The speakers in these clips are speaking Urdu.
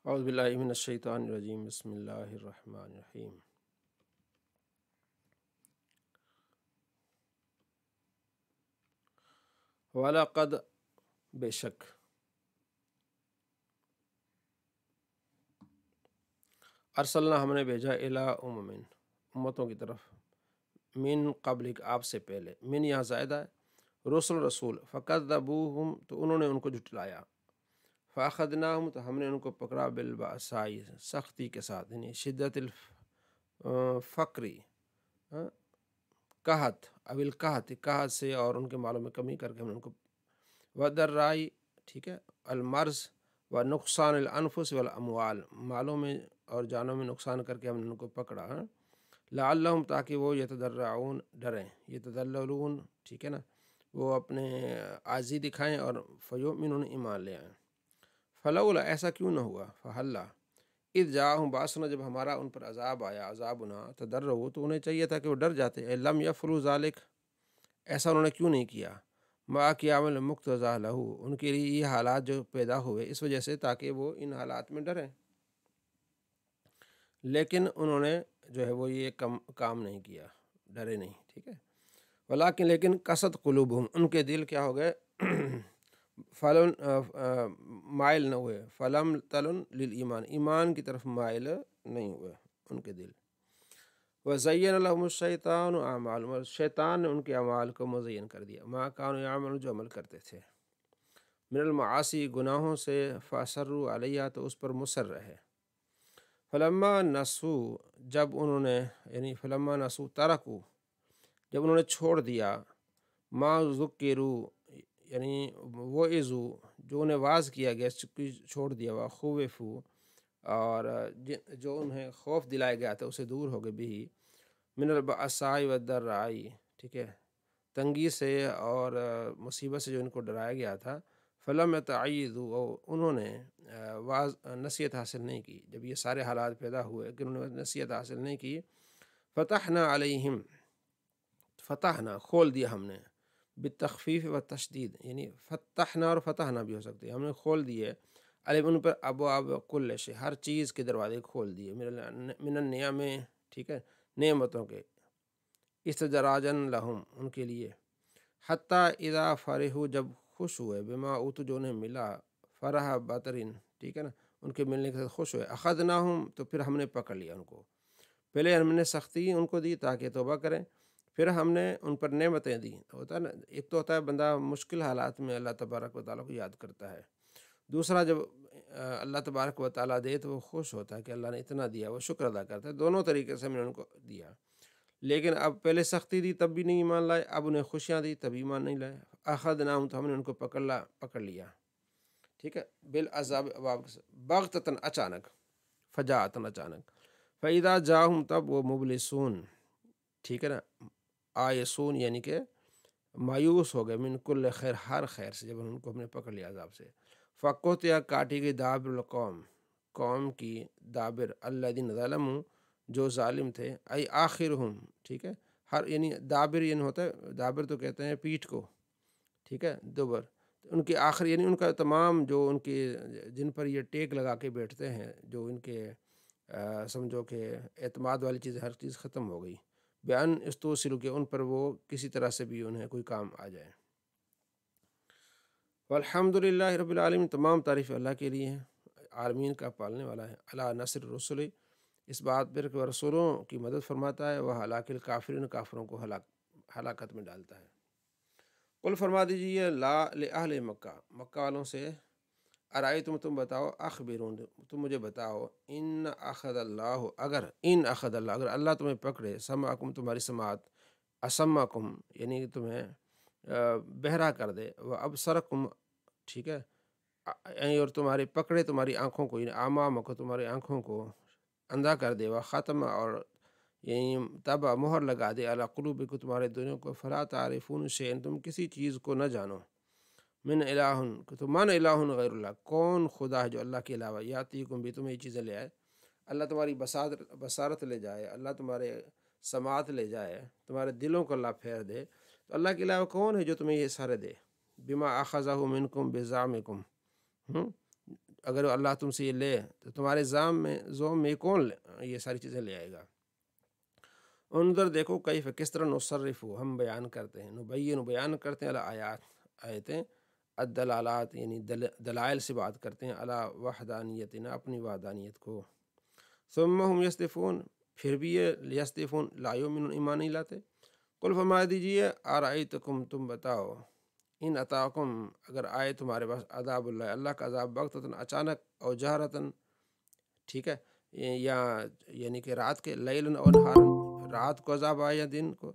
اعوذ باللہ من الشیطان الرجیم بسم اللہ الرحمن الرحیم وَلَقَدْ بے شک ارسلنا ہم نے بھیجا الی امتوں کی طرف من قبلک آپ سے پہلے، من یہاں زائدہ ہے، رسول فکذبوہم تو انہوں نے ان کو جھٹلایا، فاخذناہم تو ہم نے ان کو پکڑا بالبأسائی سختی کے ساتھ، یعنی شدت الفقری قحط اول قحط سے اور ان کے مالوں میں کمی کر کے ہم نے ان کو ودرائی ٹھیک ہے المرض و نقصان الانفس والاموال مالوں میں اور جانوں میں نقصان کر کے ہم نے ان کو پکڑا لعلہم تاکہ وہ یتضرعون ڈریں یتذللون ٹھیک ہے نا وہ اپنے عاجزی دکھائیں اور فیؤمنون ایمان لے آئیں فلولا ایسا کیوں نہ ہوا فہلا اذ جاءہم باسنا جب ہمارا ان پر عذاب آیا عذابنا تضرعوا تو انہیں چاہیے تھا کہ وہ ڈر جاتے اے لم یفعلوا ذلک ایسا انہوں نے کیوں نہیں کیا ما قیام المقتضی لہو ان کے لیے یہ حالات جو پیدا ہوئے اس وجہ سے تاکہ وہ ان حالات میں ڈریں لیکن انہوں نے جو ہے وہ یہ کام نہیں کیا ڈرے نہیں ٹھیک ہے لیکن قصد قلوبہم ان کے دل کیا ہو گئے فلن مائل نہ ہوئے فلم تلن للایمان ایمان کی طرف مائل نہیں ہوئے ان کے دل وزین لهم الشیطان اعمالهم شیطان نے ان کے اعمال کو مزین کر دیا ما کانوا یعملون جو عمل کرتے تھے من المعاصی گناہوں سے فاصروا علیہ تو اس پر مصر رہے فلما نسو جب انہوں نے یعنی فلما نسو ترکو جب انہوں نے چھوڑ دیا ما ذکروا یعنی وہ عزو جو انہیں واعظ کیا گیا چھوڑ دیا وہ خوفو اور جو انہیں خوف دلایا گیا تھا اسے دور ہو گئے بھی من البأساء والضراء ٹھیک ہے تنگی سے اور مصیبت سے جو ان کو ڈرایا گیا تھا فلم یتعیذوا انہوں نے نصیحت حاصل نہیں کی جب یہ سارے حالات پیدا ہوئے کہ انہوں نے نصیحت حاصل نہیں کی فتحنا علیہم فتحنا کھول دیا ہم نے بالتخفیف و تشدید یعنی فتحنا اور فتحنا بھی ہو سکتے ہیں ہم نے کھول دیے علیہم ان پر ابواب کل شیء ہر چیز کے دروازے کھول دیے من النعم ٹھیک ہے نعمتوں کے استدراجن لہم ان کے لیے حتیٰ اذا فرحوا جب خوش ہوئے بما اوتوا جو انہیں ملا فرح بطرین ٹھیک ہے نا ان کے ملنے کے ساتھ خوش ہوئے اخذناہم تو پھر ہم نے پکڑ لیا ان کو پہلے ہم نے سختی ان کو دی تاکہ توبہ کریں پھر ہم نے ان پر نعمتیں دی ہوتا ہے نا ایک تو ہوتا ہے بندہ مشکل حالات میں اللہ تبارک و تعالیٰ کو یاد کرتا ہے دوسرا جب اللہ تبارک و تعالیٰ دے تو وہ خوش ہوتا ہے کہ اللہ نے اتنا دیا وہ شکر ادا کرتا ہے دونوں طریقے سے ہم نے ان کو دیا لیکن اب پہلے سختی دی تب بھی نہیں ایمان لائے اب انہیں خوشیاں دی تب ایمان نہیں لائے اخذناہم تو ہم نے ان کو پکڑ لیا ٹھیک ہے بالعذاب بغتتاً اچانک فجاعتاً اچانک فاذا جاءہم تب وہ مبلسون ٹھیک ہے نا آیسون یعنی کہ مایوس ہو گئے من کل خیر ہر خیر سے جب ان کو ہم نے پکڑ لیا عذاب سے فقطع کاٹی گئی دابر القوم قوم کی دابر الذین ظلموا جو ظالم تھے ای آخرہم ٹھیک ہے ہر یعنی دابر یعنی ہوتا ہے دابر تو کہتے ہیں پیٹھ کو ٹھیک ہے دبر ان کے آخر یعنی ان کا تمام جو ان کے جن پر یہ ٹیک لگا کے بیٹھتے ہیں جو ان کے سمجھو کہ اعتماد والی چیز ہر چیز ختم ہو گئی بیان استوصلوا کہ ان پر وہ کسی طرح سے بھی انہیں کوئی کام آ جائے والحمد للہ رب العالمین تمام تعریف اللہ کے لیے ہے عالمین کا پالنے والا ہے علی نصر رسول اس بات پر کہ رسولوں کی مدد فرماتا ہے وہ ہلاک الکافرین کافروں کو ہلاکت میں ڈالتا ہے قل فرما دیجیے لا لأہل مکہ مکہ والوں سے ارائیتم تم بتاؤ اخبرون تم مجھے بتاؤ ان اخذ اللہ اگر اللہ تمہیں پکڑے سمعکم تمہاری سماعت اسمعکم یعنی تمہیں بہرا کر دے و ابصرکم ٹھیک ہے اور تمہاری پکڑے تمہاری آنکھوں کو یعنی اعمام کو تمہاری آنکھوں کو اندھا کر دے و ختم اور یعنی تب مہر لگا دے علی قلوبکم تمہارے دلوں کو فلا تعرفون شیئا تم کسی چیز کو نہ جانو من الہ تو من الہ غیر اللہ کون خدا ہے جو اللہ کے علاوہ یاتیکم بھی تمہیں یہ چیزیں لے آئے اللہ تمہاری بصارت لے جائے اللہ تمہارے سماعت لے جائے تمہارے دلوں کو اللہ پھیر دے تو اللہ کے علاوہ کون ہے جو تمہیں یہ سارے دے بما اخذہ منکم بزعمکم اگر اللہ تم سے یہ لے تو تمہارے زوم میں کون یہ ساری چیزیں لے آئے گا؟ انظر دیکھو کیف کس طرح نصرف ہم بیان کرتے ہیں، نبین بیان کرتے ہیں آیات آیتیں، الدلالات یعنی دلائل سے بات کرتے ہیں، علی وحدانیتنا اپنی وحدانیت کو، ثم ہم یستفون پھر بھی یہ یستفون لا یؤمنون ایمان نہیں لاتے۔ قل فرما دیجیے ارائیتکم تم بتاؤ، ان اتاکم اگر آئے تمہارے پاس عذاب اللہ اللہ کا عذاب بغتتاً اچانک، اور جہرتاً، ٹھیک ہے، یا یعنی کہ رات کے، لیلاً اور نہاراً، رات کو عذاب آئے یا دن کو،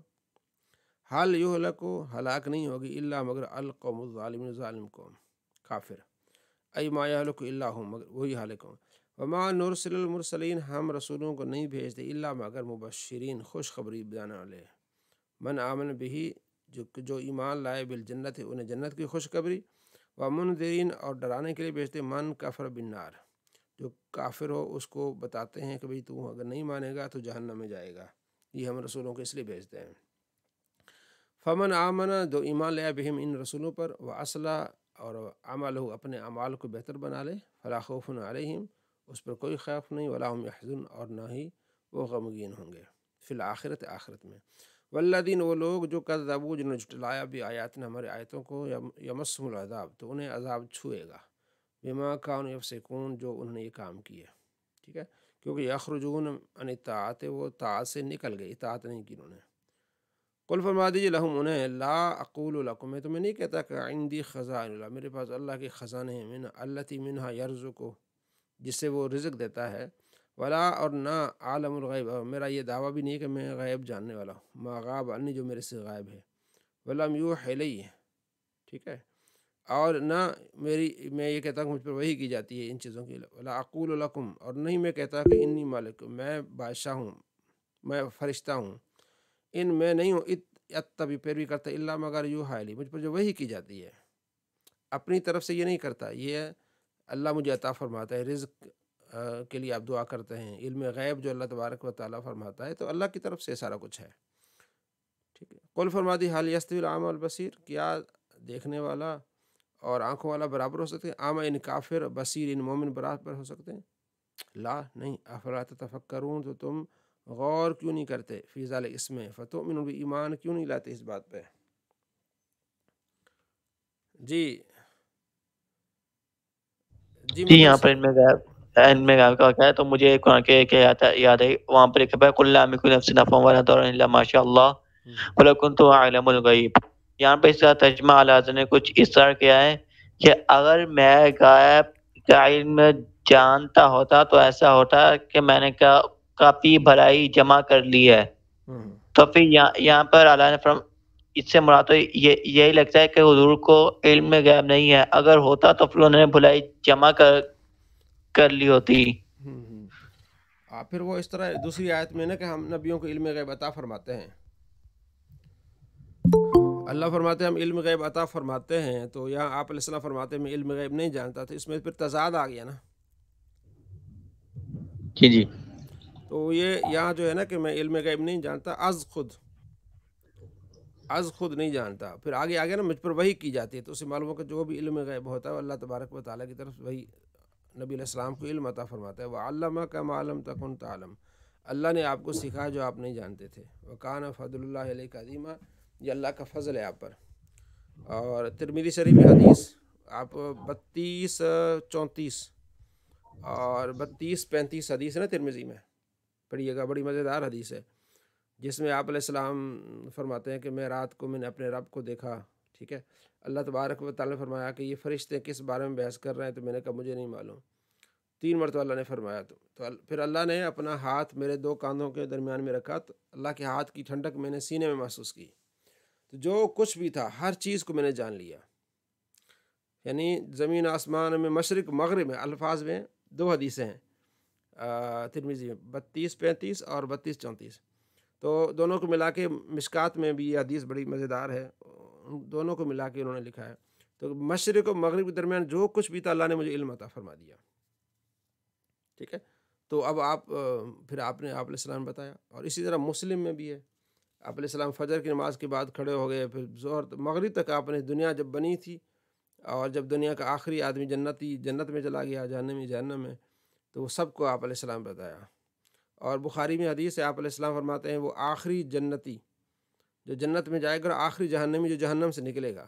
حال یہلکو ہلاک نہیں ہوگی الا مگر القوم الظالمین ظالم قوم کافر، ای ما یہلک الا ہم مگر وہی ہلاک ہوں، وما نرسل المرسلین ہم رسولوں کو نہیں بھیجتے الا مگر مبشرین خوشخبری بجانے والے، من آمن بہی جو ایمان لائے، بالجنت انہیں جنت کی خوشخبری، ومنذرین اور ڈرانے کے لیے بھیجتے، من کفر بالنار جو کافر ہو اس کو بتاتے ہیں کہ بھئی تو اگر نہیں مانے گا تو جہنم میں جائے گا، یہ ہم رسولوں کو اس لیے بھیجتے ہیں۔ فمن آمن جو ایمان لیا بہم ان رسولوں پر، واصلح اور عملہ اپنے اعمال کو بہتر بنا لے، فلا خوف علیہم اس پر کوئی خوف نہیں، ولا هم یحزن اور نہ ہی وہ غمگین ہوں گے، فی الآخرت آخرت میں، والذین وہ لوگ جو کذبوا جنہوں نے جھٹلایا بھی آیاتنا ہمارے آیتوں کو، یمسهم العذاب تو انہیں عذاب چھوئے گا، بما کانوا یفسقون جو انہوں نے یہ کام کیے، ٹھیک ہے، کیونکہ یخرجون عن الطاعت وہ طاعت سے نکل گئے، اطاعت نہیں کی انہوں نے۔ قل فرما دیجیے لہم انہیں، لا اقول لکم میں تمہیں نہیں کہتا کہ عندی خزائن اللہ میرے پاس اللہ کے خزانے ہیں، من التی منہا یرزقو جس سے وہ رزق دیتا ہے، ولا اور نہ عالم الغیب اور میرا یہ دعویٰ بھی نہیں کہ میں غیب جاننے والا ہوں، ما غاب عنی جو میرے سے غائب ہے، ولم یوحی الی ٹھیک ہے، اور نہ میں یہ کہتا ہوں مجھ پر وحی کی جاتی ہے ان چیزوں کی، ولا اقول لکم اور نہیں میں کہتا کہ انی مالک میں بادشاہ ہوں، میں فرشتہ ہوں، ان میں نہیں ہوں اتبع پیروی کرتا الا مگر یوحی الی مجھ پر جو وحی کی جاتی ہے، اپنی طرف سے یہ نہیں کرتا، یہ اللہ مجھے عطا فرماتا ہے، رزق کے لیے آپ دعا کرتے ہیں، علم غیب جو اللہ تبارک و تعالیٰ فرماتا ہے تو اللہ کی طرف سے سارا کچھ ہے، ٹھیک ہے۔ قل فرما دی حال یستوی الاعمی والبصیر کیا دیکھنے والا اور آنکھوں والا برابر ہو سکتے ہیں، اعمی ان کافر، بصیر ان مومن برابر ہو سکتے ہیں؟ لا نہیں، افلا تتفکرون تو تم غور کیوں نہیں کرتے، فی ذلک اس میں، فتؤمنون بھی ایمان کیوں نہیں لاتے اس بات پہ؟ جی جی جی مدنی یہاں پر ان میں غائب کا کیا ہے، تو مجھے قرآن کے یاد ہے، وہاں پر لکھا ہے قل لا املک لنفسی نفعا ولا ضرا الا ما شاء اللہ ولو كنت اعلم الغیب۔ یہاں پہ اس کا ترجمہ اعلیٰ نے کچھ اس طرح کیا ہے کہ اگر میں غائب کا علم جانتا ہوتا تو ایسا ہوتا کہ میں نے کافی بھلائی جمع کر لی ہے، تو پھر یہاں پر اعلیٰ نے اس سے مراد تو یہی لگتا ہے کہ حضور کو علم میں غیب نہیں ہے، اگر ہوتا تو پھر انہوں نے بھلائی جمع کر لی ہوتی۔ پھر وہ اس طرح دوسری آیت میں نا کہ ہم نبیوں کو علم غیب عطا فرماتے ہیں، اللہ فرماتے ہیں ہم علم غیب عطا فرماتے ہیں، تو یہاں آپ علیہ السلام فرماتے ہیں میں علم غیب نہیں جانتا تھا، اس میں پھر تضاد آ گیا نا، جی جی تو یہ یہاں جو ہے نا کہ میں علم غیب نہیں جانتا، از خود نہیں جانتا، پھر آگے نا مجھ پر وحی کی جاتی ہے، تو اسے معلوم ہو کہ جو بھی علم غیب ہوتا ہے اللہ تبارک و تعالیٰ کی طرف سے وہی نبی علیہ السلام کو علم عطا فرماتا ہے، وَعَلَّمَكَ مَا لَمْ تَكُنْ تَعْلَمْ اللہ نے آپ کو سکھایا جو آپ نہیں جانتے تھے، وَكَانَ فَضْلُ اللَّهِ عَلَيْكَ عَظِيمًا یہ اللہ کا فضل ہے آپ پر۔ اور ترمذی شریف میں حدیث آپ 32-34 اور 32-35 حدیث ہے نا ترمذی میں، پڑھیے گا، بڑی مزیدار حدیث ہے، جس میں آپ علیہ السلام فرماتے ہیں کہ میں رات کو میں نے اپنے رب کو دیکھا، ٹھیک ہے، اللہ تبارک و تعالیٰ نے فرمایا کہ یہ فرشتے کس بارے میں بحث کر رہے ہیں، تو میں نے کہا مجھے نہیں معلوم، 3 مرتبہ اللہ نے فرمایا، تو پھر اللہ نے اپنا ہاتھ میرے 2 کاندھوں کے درمیان میں رکھا، تو اللہ کے ہاتھ کی ٹھنڈک میں نے سینے میں محسوس کی، تو جو کچھ بھی تھا ہر چیز کو میں نے جان لیا، یعنی زمین آسمان میں مشرق مغرب میں، الفاظ میں 2 حدیثیں ہیں ترمذی میں 32-35 اور 32-34، تو دونوں کو ملا کے مشکات میں بھی یہ حدیث بڑی مزیدار ہے، دونوں کو ملا کے انہوں نے لکھا ہے، تو مشرق و مغرب کے درمیان جو کچھ بھی تھا اللہ نے مجھے علم عطا فرما دیا، ٹھیک ہے، تو اب پھر آپ علیہ السلام بتایا، اور اسی طرح مسلم میں بھی ہے، آپ علیہ السلام فجر کی نماز کے بعد کھڑے ہو گئے، پھر ظہر مغرب تک آپ نے دنیا جب بنی تھی اور جب دنیا کا آخری آدمی جنت میں چلا گیا، جہنمی جہنم میں، تو وہ سب کو آپ علیہ السلام بتایا۔ اور بخاری میں حدیث ہے، آپ علیہ السلام فرماتے ہیں وہ آخری جنتی جو جنت میں جائے گا، اور آخری جہنمی جو جہنم سے نکلے گا،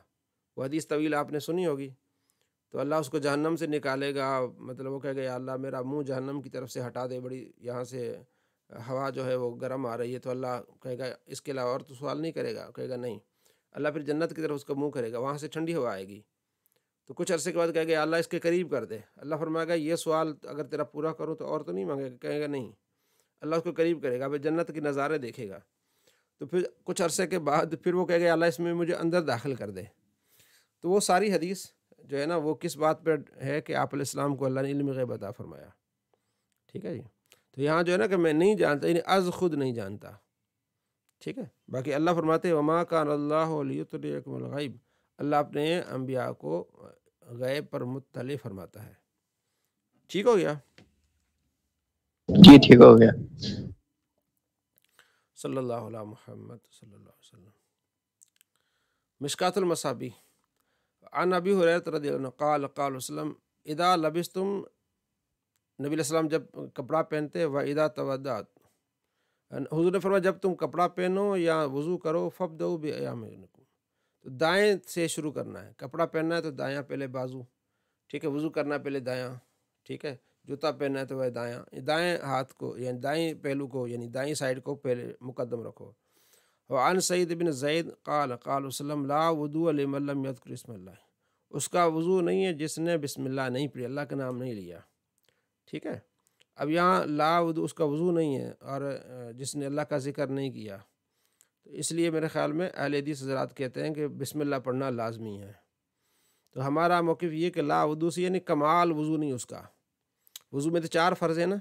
وہ حدیث طویل آپ نے سنی ہوگی، تو اللہ اس کو جہنم سے نکالے گا، مطلب وہ کہے گا یا اللہ میرا منہ جہنم کی طرف سے ہٹا دے، بڑی یہاں سے ہوا جو ہے وہ گرم آ رہی ہے، تو اللہ کہے گا اس کے علاوہ اور تو سوال نہیں کرے گا، کہے گا نہیں۔ اللہ پھر جنت کی طرف اس کا منہ کرے گا، وہاں سے ٹھنڈی ہوا آئے گی، تو کچھ عرصے کے بعد کہے گا یا اللہ اس کے قریب کر دے۔ اللہ فرمائے گا یہ سوال اگر تیرا پورا کروں تو اور تو نہیں مانگے گا، کہے گا نہیں۔ اللہ اس کو قریب کرے گا، پھر جنت کے نظارے دیکھے گا، تو پھر کچھ عرصے کے بعد پھر وہ کہے گا اللہ اس میں مجھے اندر داخل کر دے۔ تو وہ ساری حدیث جو ہے نا وہ کس بات پر ہے کہ آپ علیہ السلام کو اللہ نے علم غیب عطا فرمایا، ٹھیک ہے جی۔ تو یہاں جو ہے نا کہ میں نہیں جانتا، یعنی از خود نہیں جانتا، ٹھیک ہے۔ باقی اللہ فرماتے ہیں وما کان اللہ لیطلعکم الغیب، اللہ اپنے انبیاء کو غیب پر مطلع فرماتا ہے۔ ٹھیک ہو گیا؟ جی ٹھیک ہو گیا۔ صلی اللہ علیہ محمد صلی اللہ علیہ وسلم۔ مشکات المصابی عن ابی ہریرہ رضی اللہ عنہ قال قال وسلم اذا لبستم، نبی علیہ السلام جب کپڑا پہنتے، و اذا تودعت، حضور نے فرمایا جب تم کپڑا پہنو یا وضو کرو، فابدؤ بایمانکم، تو دائیں سے شروع کرنا ہے۔ کپڑا پہننا ہے تو دایاں پہلے بازو، ٹھیک ہے، وضو کرنا ہے پہلے دایاں، ٹھیک ہے، جوتا پہننا ہے تو وہ دائیں ہاتھ کو یعنی دائیں پہلو کو یعنی دائیں سائڈ کو پہلے مقدم رکھو۔ وعن سعید بن زید قال قال وسلم لا وضوء لمن لم یذکر اسم اللہ، اس کا وضو نہیں ہے جس نے بسم اللہ نہیں پڑھی، اللہ کا نام نہیں لیا، ٹھیک ہے۔ اب یہاں لا وضو، اس کا وضو نہیں ہے اور جس نے اللہ کا ذکر نہیں کیا، تو اس لیے میرے خیال میں اہل حدیث حضرات کہتے ہیں کہ بسم اللہ پڑھنا لازمی ہے۔ تو ہمارا موقف یہ کہ لا وضو سے یعنی کمال وضو نہیں، اس کا وضو میں تو 4 فرض ہیں نا،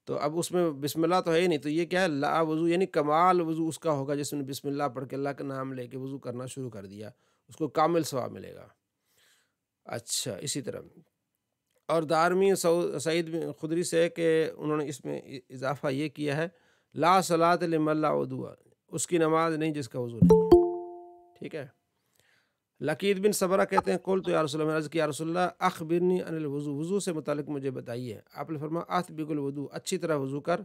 تو اب اس میں بسم اللہ تو ہے ہی نہیں، تو یہ کیا ہے لا وضو یعنی کمال وضو اس کا ہوگا جس نے بسم اللہ پڑھ کے اللہ کا نام لے کے وضو کرنا شروع کر دیا، اس کو کامل ثواب ملے گا۔ اچھا، اسی طرح اور دارمی سعید بن خدری سے کہ انہوں نے اس میں اضافہ یہ کیا ہے لا صلاۃ لمن لا وضو، اس کی نماز نہیں جس کا وضو نہیں، ٹھیک ہے۔ لقید بن صبرہ کہتے ہیں قلت یا رسول اللہ، عرض کیا رسول اللہ اخبرنی عن الوضو، وضو سے متعلق مجھے بتائیے۔ آپ نے فرمایا اطبق الوضو، اچھی طرح وضو کر،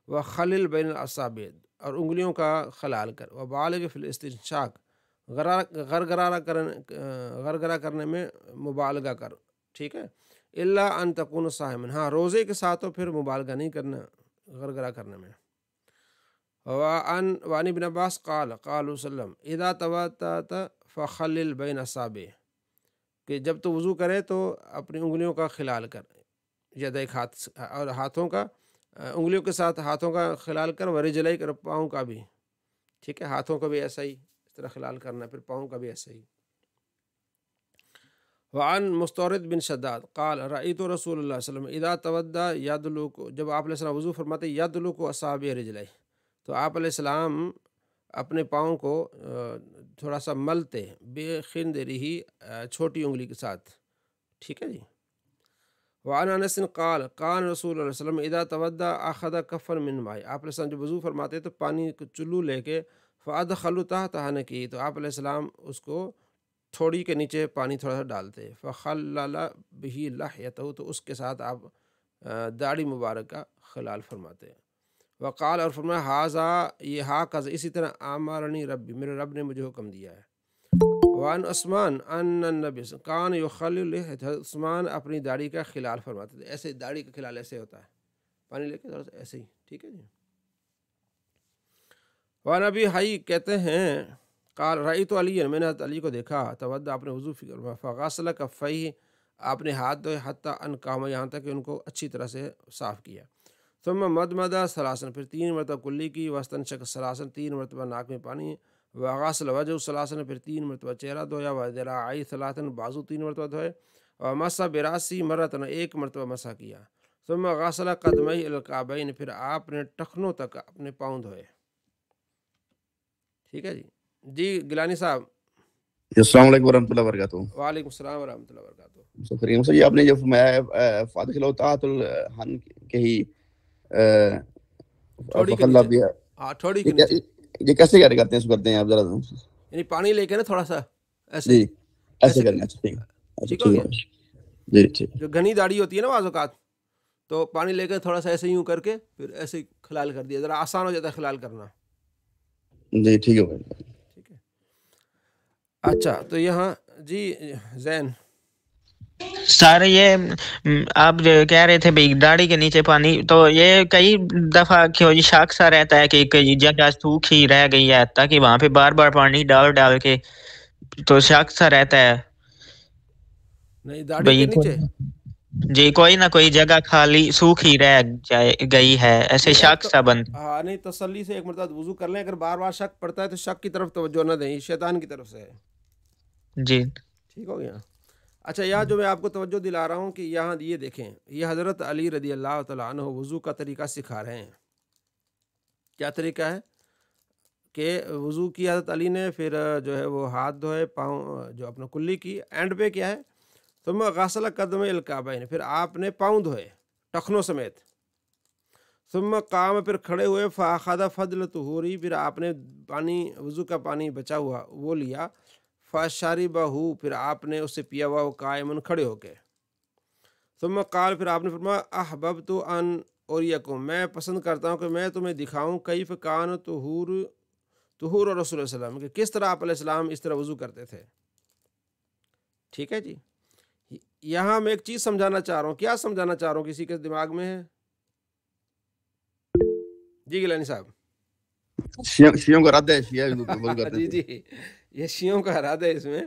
وخلل بین الاصابع، اور انگلیوں کا خلال کر، وبالغ فی الاستنشاق، غرغرہ کرنے میں مبالغہ کر، ٹھیک ہے، الا ان تکون صائما، ہاں روزے کے ساتھ تو پھر مبالغہ نہیں کرنا غرغرہ کرنے میں۔ وعن ابن عباس قال قال وسلم اذا توضأت فخلل بین اصابع، کہ جب تو وضو کرے تو اپنی انگلیوں کا خلال کر، یدیک ہاتھ اور ہاتھوں کا انگلیوں کے ساتھ ہاتھوں کا خلال کر، ورجلیک اور پاؤں کا بھی، ٹھیک ہے، ہاتھوں کا بھی ایسا ہی اس طرح خلال کرنا، پھر پاؤں کا بھی ایسا ہی۔ وعن مستورد بن شداد قال رأیت رسول اللہ صلی اللہ علیہ وسلم اذا توضأ یدلک، جب آپ علیہ السلام وضو فرماتے یدلک اصابع رجلیہ، تو آپ علیہ السلام اپنے پاؤں کو تھوڑا سا ملتے بے خندرہ، چھوٹی انگلی کے ساتھ، ٹھیک ہے جی۔ وعن انس قال قال رسول اللہ صلی اللہ علیہ وسلم اذا توضأ اخذ کفا من ماء، آپ علیہ السلام جب وضو فرماتے تو پانی کو چلو لے کے فادخلوا تحت حنکی، تو آپ علیہ السلام اس کو تھوڑی کے نیچے پانی تھوڑا سا ڈالتے، فخلل به لحیتہ، تو اس کے ساتھ آپ داڑھی مبارک کا خلال فرماتے۔ وقال، اور فرمایا ہاذا، یہ ہاکذا، اسی طرح امرنی ربی، میرے رب نے مجھے حکم دیا ہے۔ وعن عثمان ان النبی کان یخلل لحیتہ، عثمان اپنی داڑھی کا خلال فرماتے تھے، ایسے داڑھی کا خلال ایسے ہوتا ہے، پانی لے کے تھوڑا سا ایسے ہی، ٹھیک ہے جی۔ وعن ابی حی کہتے ہیں قال رأیت علی، میں نے حضرت علی کو دیکھا، توضأ، آپ نے وضو فرمایا، فغسل کفیہ، آپ نے ہاتھ دھوئے، حتی انکاہما، یہاں تک کہ ان کو اچھی طرح سے صاف کیا، ثم مدمد ثلاثا، پھر 3 مرتبہ کلی کی، واستنشق ثلاثا، 3 مرتبہ ناک میں پانی، وغسل وجہ ثلاثا، پھر 3 مرتبہ چہرہ دھویا، وذراعی ثلاثا، بازو 3 مرتبہ دھوئے، ومسح براسی مرتن، 1 مرتبہ مسح کیا، ثم غسل قدمیہ الی الکعبین، پھر آپ نے ٹخنوں تک اپنے پاؤں دھوئے، ٹھیک ہے جی۔ جی گیلانی صاحب، السلام علیکم ورحمۃ اللہ وبرکاتہ۔ وعلیکم السلام ورحمۃ اللہ وبرکاتہ۔ کریم صاحب، آپ نے جو فرمایا ہے فادخلوا تحت الحن کے ہی تھوڑی کے فخلّ نیچے، بها، ہاں تھوڑی کے نیچے، یہ کیسے کرتے ہیں، اس کو کرتے ہیں آپ ذرا؟ یعنی پانی لے کے نا تھوڑا سا ایسے جی ہی ایسے کرنا ہے. ٹھیک ہے. اچھا ٹھیک ٹھیک ہو ہے گیا. بھائی. جی ٹھیک. جو گھنی داڑھی ہوتی ہے نا بعض اوقات، تو پانی لے کے تھوڑا سا ایسے یوں کر کے پھر ایسے خلال کر دیا، ذرا آسان ہو جاتا ہے خلال کرنا. جی ٹھیک ہے بھائی. ٹھیک ہے. اچھا تو یہاں جی زین سارے یہ آپ کہہ رہے تھے بھائی داڑھی کے نیچے پانی، تو یہ کئی دفعہ شاک سا رہتا ہے کہ کئی جگہ سوکھی رہ گئی ہے تاکہ وہاں پہ بار بار پانی ڈال کے، تو شاک سا رہتا ہے نہیں داڑھی کے بھائی. نیچے. جی کوئی نہ کوئی جگہ خالی سوکھی رہ گئی ہے، ایسے نہیں شاک سا بند. ہاں نہیں، تسلی سے ایک مرتبہ وضو کر لیں. اگر بار بار شک پڑتا ہے تو شک کی طرف توجہ نہ دیں، شیطان کی طرف سے ہے. جی ٹھیک ہو گیا. اچھا یہاں جو میں آپ کو توجہ دلا رہا ہوں کہ یہاں یہ دیکھیں، یہ حضرت علی رضی اللہ تعالیٰ عنہ وضو کا طریقہ سکھا رہے ہیں. کیا طریقہ ہے کہ وضو کی حضرت علی نے، پھر جو ہے وہ ہاتھ دھوئے، پاؤں جو اپنا کلی کی، اینڈ پہ کیا ہے ثم غسل قدم الکعبین، پھر آپ نے پاؤں دھوئے ٹخنوں سمیت. ثم قام، پھر کھڑے ہوئے، فاخذ فضل طہوری، پھر آپ نے پانی وضو کا پانی بچا ہوا وہ لیا. فشربہ، پھر آپ نے اسے پیا ہوا، قائمن کھڑے ہو کے. ثم قال، پھر آپ نے فرمایا احببت ان اوریکم، میں پسند کرتا ہوں کہ میں تمہیں دکھاؤں کیف کان طہور رسول اللہ علیہ وسلم، کہ کس طرح آپ علیہ السلام اس طرح وضو کرتے تھے. ٹھیک ہے جی. یہاں میں ایک چیز سمجھانا چاہ رہا ہوں. کیا سمجھانا چاہ رہا ہوں؟ کسی کے دماغ میں ہے؟ جی گیلانی صاحب. شیعوں کا رد ہے، شیعہ وضو کرتے جی تھے. جی، یہ شیعوں کا ارادہ ہے. اس میں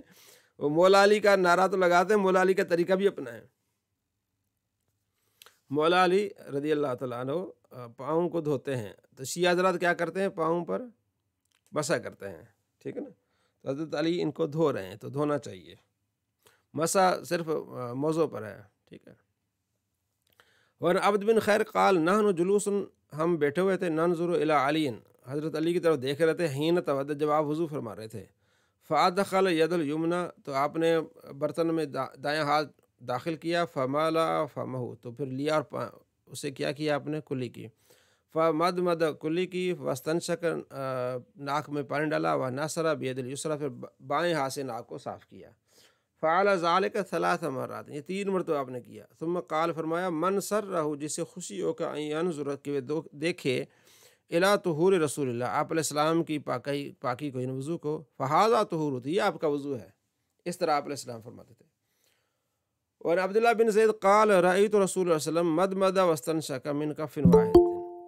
وہ مولا علی کا نعرہ تو لگاتے ہیں، مولا علی کا طریقہ بھی اپنا ہے. مولا علی رضی اللہ تعالیٰ عنہ پاؤں کو دھوتے ہیں، تو شیعہ حضرات کیا کرتے ہیں؟ پاؤں پر مسح کرتے ہیں. ٹھیک ہے نا. تو حضرت علی ان کو دھو رہے ہیں، تو دھونا چاہیے. مسح صرف موضوع پر ہے. ٹھیک ہے. اور عبد بن خیر قال نحن جلوس، ہم بیٹھے ہوئے تھے، ننظر الی علی، حضرت علی کی طرف دیکھ رہے تھے، حین تودع، جب آپ وضو فرما رہے تھے. فادخل ید الیمنا، تو آپ نے برتن میں دایاں ہاتھ داخل کیا. فملا فمہ، تو پھر لیا اور اسے کیا کیا آپ نے؟ کلی کی. فمدمد، کلی کی. واستنشق، ناک میں پانی ڈالا. ونثر بید الیسری، پھر بائیں ہاتھ سے ناک کو صاف کیا. فعل ذلك 3 مرات، یہ 3 مرتبہ آپ نے کیا. ثم قال، فرمایا من سرہ، جسے خوشی ہو کہ ان ينظر، کہ دیکھے الی طہور رسول اللہ، آپ علیہ السلام کی پاکی کو، ان وضو کو. فہذا طہور، یہ آپ کا وضو ہے. اس طرح آپ علیہ السلام فرماتے تھے. اور عبداللہ بن زید قال رأیت رسول اللہ صلی اللہ علیہ وسلم مدمد واستنشق من کف واحد،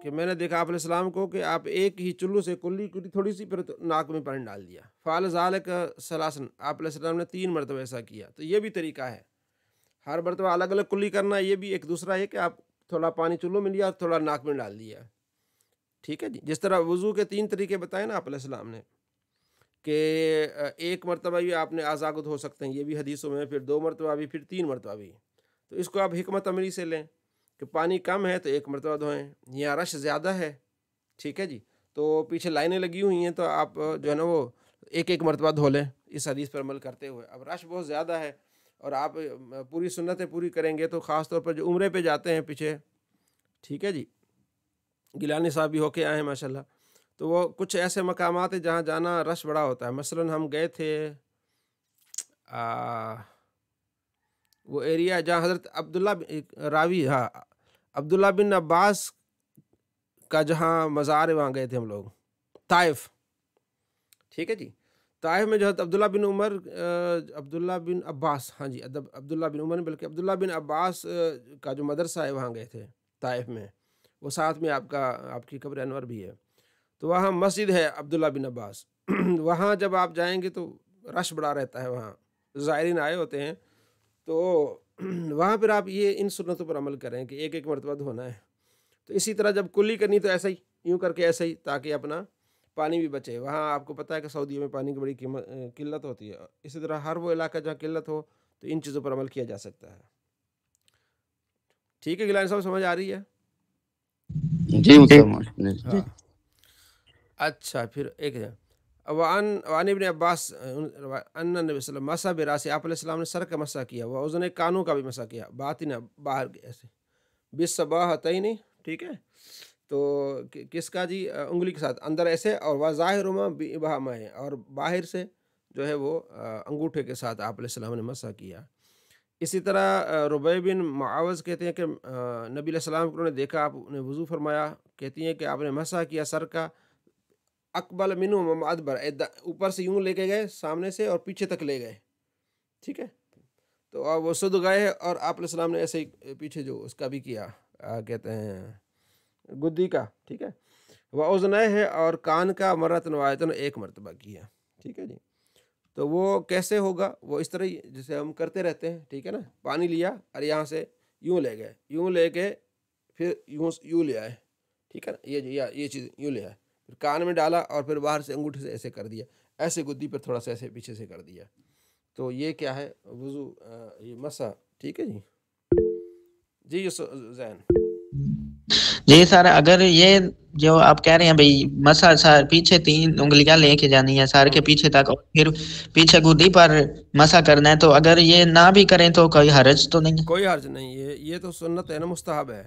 کہ میں نے دیکھا آپ علیہ السلام کو کہ آپ ایک ہی چلو سے کلی تھوڑی سی، پھر ناک میں پانی ڈال دیا. فعل ذلك 3، آپ علیہ السلام نے 3 مرتبہ ایسا کیا. تو یہ بھی طریقہ ہے، ہر مرتبہ الگ الگ کلی کرنا. یہ بھی ایک دوسرا ہے کہ آپ تھوڑا پانی چلو میں لیا، تھوڑا ناک میں ڈال دیا. ٹھیک ہے جی. جس طرح وضو کے 3 طریقے بتائے نا آپ علیہ السلام نے، کہ ایک مرتبہ بھی آپ نے اعضاء کو دھو سکتے ہیں، یہ بھی حدیثوں میں، پھر 2 مرتبہ بھی، پھر 3 مرتبہ بھی. تو اس کو آپ حکمت عملی سے لیں کہ پانی کم ہے تو 1 مرتبہ دھوئیں، یا رش زیادہ ہے. ٹھیک ہے جی. تو پیچھے لائنیں لگی ہوئی ہیں، تو آپ جو ہے نا وہ ایک مرتبہ دھو لیں اس حدیث پر عمل کرتے ہوئے. اب رش بہت زیادہ ہے اور آپ پوری سنتیں پوری کریں گے، تو خاص طور پر جو عمرے پہ جاتے ہیں پیچھے، ٹھیک ہے جی، گیلانی صاحب بھی ہو کے آئے ہیں ماشاءاللہ، تو وہ کچھ ایسے مقامات ہیں جہاں جانا رش بڑا ہوتا ہے. مثلا ہم گئے تھے وہ ایریا جہاں حضرت عبداللہ راوی، ہاں، عبداللہ بن عباس کا جہاں مزار ہے، وہاں گئے تھے ہم لوگ، طائف. ٹھیک ہے جی. طائف میں جو ہے عبداللہ بن عمر، عبداللہ بن عباس، ہاں جی، عبداللہ بن عمر بلکہ عبداللہ بن عباس کا جو مدرسہ ہے وہاں گئے تھے طائف میں. وہ ساتھ میں آپ کی قبر انور بھی ہے. تو وہاں مسجد ہے عبداللہ بن عباس. وہاں جب آپ جائیں گے تو رش بڑا رہتا ہے، وہاں زائرین آئے ہوتے ہیں. تو وہاں پھر آپ یہ ان سنتوں پر عمل کریں کہ ایک مرتبہ دھونا ہے. تو اسی طرح جب کلی کرنی تو ایسا ہی، یوں کر کے ایسا ہی، تاکہ اپنا پانی بھی بچے. وہاں آپ کو پتہ ہے کہ سعودی میں پانی کی بڑی قلت ہوتی ہے. اسی طرح ہر وہ علاقہ جہاں قلت ہو تو ان چیزوں پر عمل کیا جا سکتا ہے. ٹھیک ہے گیلانی صاحب، سمجھ آ رہی ہے؟ جی ہاں. اچھا پھر ایک ہے وعن ابن عباس ان نبی صلی اللہ علیہ وسلم مسح براسی، آپ علیہ السلام نے سر کا مسح کیا، وہ اذن، کانوں کا بھی مسح کیا، باطن، باہر کے ایسے، بالصباحتین. ٹھیک ہے. تو کس کا جی؟ انگلی کے ساتھ اندر ایسے، اور وظاہرہما بابہامہ، اور باہر سے جو ہے وہ انگوٹھے کے ساتھ آپ علیہ السلام نے مسح کیا۔ اسی طرح ربیع بن معاوض کہتے ہیں کہ نبی علیہ السلام کو انہوں نے دیکھا، آپ نے وضو فرمایا، کہتی ہیں کہ آپ نے مسح کیا سر کا، اقبل منہ ادبر، اوپر سے یوں لے کے گئے سامنے سے اور پیچھے تک لے گئے، ٹھیک ہے، تو وہ سد گئے اور آپ علیہ السلام نے ایسے ہی پیچھے جو اس کا بھی کیا، کہتے ہیں گدی کا، ٹھیک ہے، وہ اذنہ ہے اور کان کا مرتن واحدن ایک مرتبہ کیا، ٹھیک ہے جی۔ تو وہ کیسے ہوگا؟ وہ اس طرح جیسے ہم کرتے رہتے ہیں، ٹھیک ہے نا، پانی لیا اور یہاں سے یوں لے گئے، یوں لے کے پھر یوں لے آئے، ٹھیک ہے نا، یہ چیز یوں لے آئے، پھر کان میں ڈالا اور پھر باہر سے انگوٹھے سے ایسے کر دیا، ایسے گدی پر تھوڑا سا ایسے پیچھے سے کر دیا، تو یہ کیا ہے؟ وضو، یہ مسح، ٹھیک ہے جی۔ جی زین جی سر، اگر یہ جو آپ کہہ رہے ہیں بھائی مسح سر پیچھے 3 انگلیاں لے کے جانی ہے سر کے پیچھے تک اور پھر پیچھے گودی پر مسح کرنا ہے، تو اگر یہ نہ بھی کریں تو کوئی حرج تو نہیں ہے؟ کوئی حرج نہیں، یہ تو سنت ہے نا، مستحب ہے،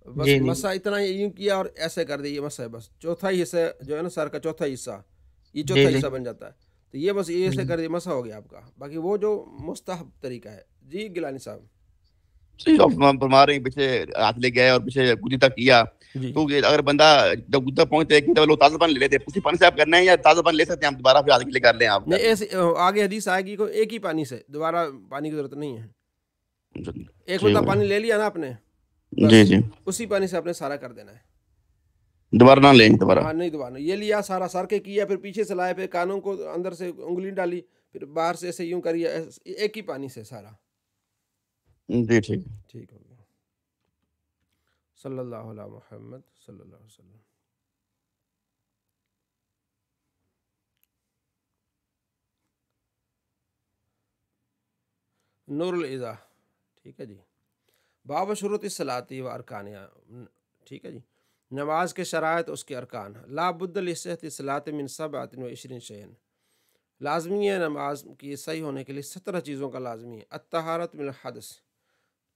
بس جی جی مسح اتنا یوں کیا اور ایسے کر دی، یہ مسح ہے بس، چوتھا حصہ جو ہے نا سر کا چوتھا حصہ، یہ جی چوتھا جی حصہ بن جاتا ہے، تو یہ بس یہ ایسے کر دی، مسح ہو گیا آپ کا، باقی وہ جو مستحب طریقہ ہے۔ جی گیلانی صاحب فرما رہے ہیں پیچھے ہاتھ لے گئے اور پیچھے گدی تک کیا، جی، تو اگر بندہ جب گدا پہنچتے ہے لوگ تازہ پانی لے لیتے ہیں، اسی پانی سے آپ کرنا ہے یا تازہ پانی لے سکتے ہیں ہم دوبارہ پھر ہاتھ کے لیے کر لیں آپ؟ نہیں ایسے آگے حدیث آئے گی، کوئی ایک ہی پانی سے، دوبارہ پانی کی ضرورت نہیں ہے، ایک مرتبہ پانی لے لیا نا آپ نے، جی بس جی، اسی پانی سے آپ نے سارا کر دینا ہے، دوبارہ نہ لیں دوبارہ؟ ہاں نہیں دوبارہ، یہ لیا سارا سر کے کیا، پھر پیچھے سے لائے، پھر کانوں کو اندر سے انگلی ڈالی، پھر باہر سے ایسے یوں کریے، ایک ہی پانی سے سارا، جی ٹھیک ہے۔ ٹھیک ہو گیا۔ صلی اللہ علیہ محمد صلی اللہ علیہ وسلم۔ نور العزا، ٹھیک ہے جی، باب شروط الصلاۃ و ارکانہا، ٹھیک ہے جی، نماز کے شرائط، اس کے ارکان، لا بد لصحۃ الصلاۃ من 27 شیء، لازمی ہے نماز کی صحیح ہونے کے لیے 17 چیزوں کا لازمی ہے، الطہارۃ من الحدث،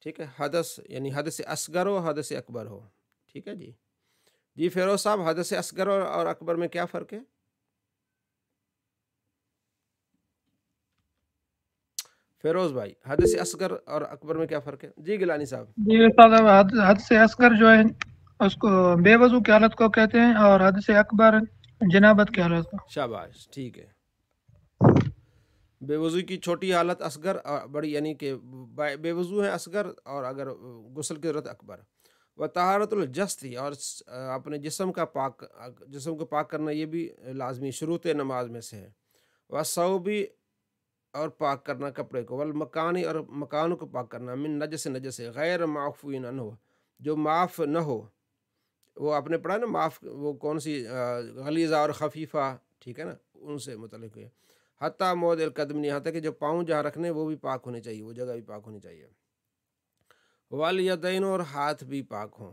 ٹھیک ہے، حدث یعنی حدث اصغر ہو، حدث اکبر ہو، ٹھیک ہے جی۔ جی فیروز صاحب، حدث اصغر اور اکبر میں کیا فرق ہے؟ فیروز بھائی، حدث اصغر اور اکبر میں کیا فرق ہے؟ جی گیلانی صاحب۔ جی استاد، حد سے اصغر جو ہے اس کو بے وضو کی حالت کو کہتے ہیں، اور حد سے اکبر جنابت کی حالت کو۔ شاباش، ٹھیک ہے، بے وضو کی چھوٹی حالت اصغر اور بڑی، یعنی کہ بے وضو ہے اصغر، اور اگر غسل کی ضرورت اکبر۔ و طہارت الجسد، اور اپنے جسم کو پاک کرنا، یہ بھی لازمی شروط نماز میں سے ہے۔ و ثوبی، اور پاک کرنا کپڑے کو، والمکانی، اور مکانوں کو پاک کرنا، من نجس غیر معفو عنہ، جو معاف نہ ہو، وہ آپ نے پڑھا نا معاف، وہ کون سی غلیظہ اور خفیفہ، ٹھیک ہے نا، ان سے متعلق ہے۔ حتیٰ موضع القدم، نہیں، حتیٰ کہ جو پاؤں جہاں رکھنے وہ بھی پاک ہونے چاہیے، وہ جگہ بھی پاک ہونی چاہیے۔ والیدین، اور ہاتھ بھی پاک ہوں۔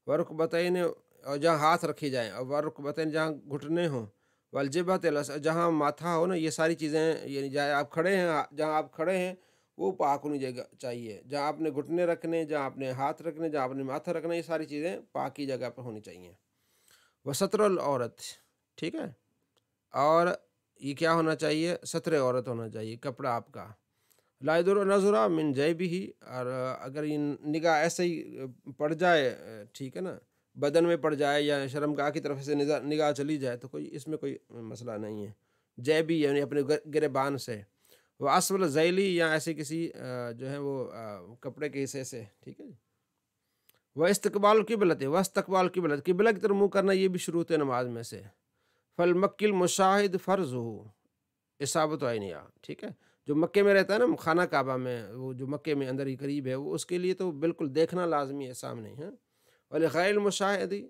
ورکبتین، اور جہاں ہاتھ رکھے جائیں، اور ورکبتین جہاں گھٹنے ہوں۔ والجبہۃ، جہاں ماتھا ہو نا، یہ ساری چیزیں، یعنی جہاں آپ کھڑے ہیں وہ پاک ہونی چاہیے، جہاں آپ نے گھٹنے رکھنے، جہاں آپ نے ہاتھ رکھنے، جہاں آپ نے ماتھا رکھنا، یہ ساری چیزیں پاک کی جگہ پر ہونی چاہیے۔ وستر العورت، ٹھیک ہے، اور یہ کیا ہونا چاہیے؟ ستر عورت ہونا چاہیے، کپڑا آپ کا۔ لا یدر نظر من جیبہ، اور اگر یہ نگاہ ایسے ہی پڑ جائے، ٹھیک ہے نا، بدن میں پڑ جائے یا شرمگاہ کی طرف سے نگاہ چلی جائے تو اس میں کوئی مسئلہ نہیں ہے۔ جیبی یعنی اپنے گریبان سے، وہ اسفل ذیلی، یا ایسے کسی جو ہے وہ کپڑے کے حصے سے، ٹھیک ہے جی۔ وہ استقبال القبلۃ، وہ استقبال قبلت، قبلہ کی طرف منہ کرنا، یہ بھی شروط نماز میں سے۔ فالمکی المشاہد فرض ہو اصابت عینہا، ٹھیک ہے، جو مکے میں رہتا ہے نا، خانہ کعبہ میں، وہ جو مکے میں اندر ہی قریب ہے، وہ اس کے لیے تو بالکل دیکھنا لازمی ہے سامنے، ہیں۔ ولغیر المشاہدی،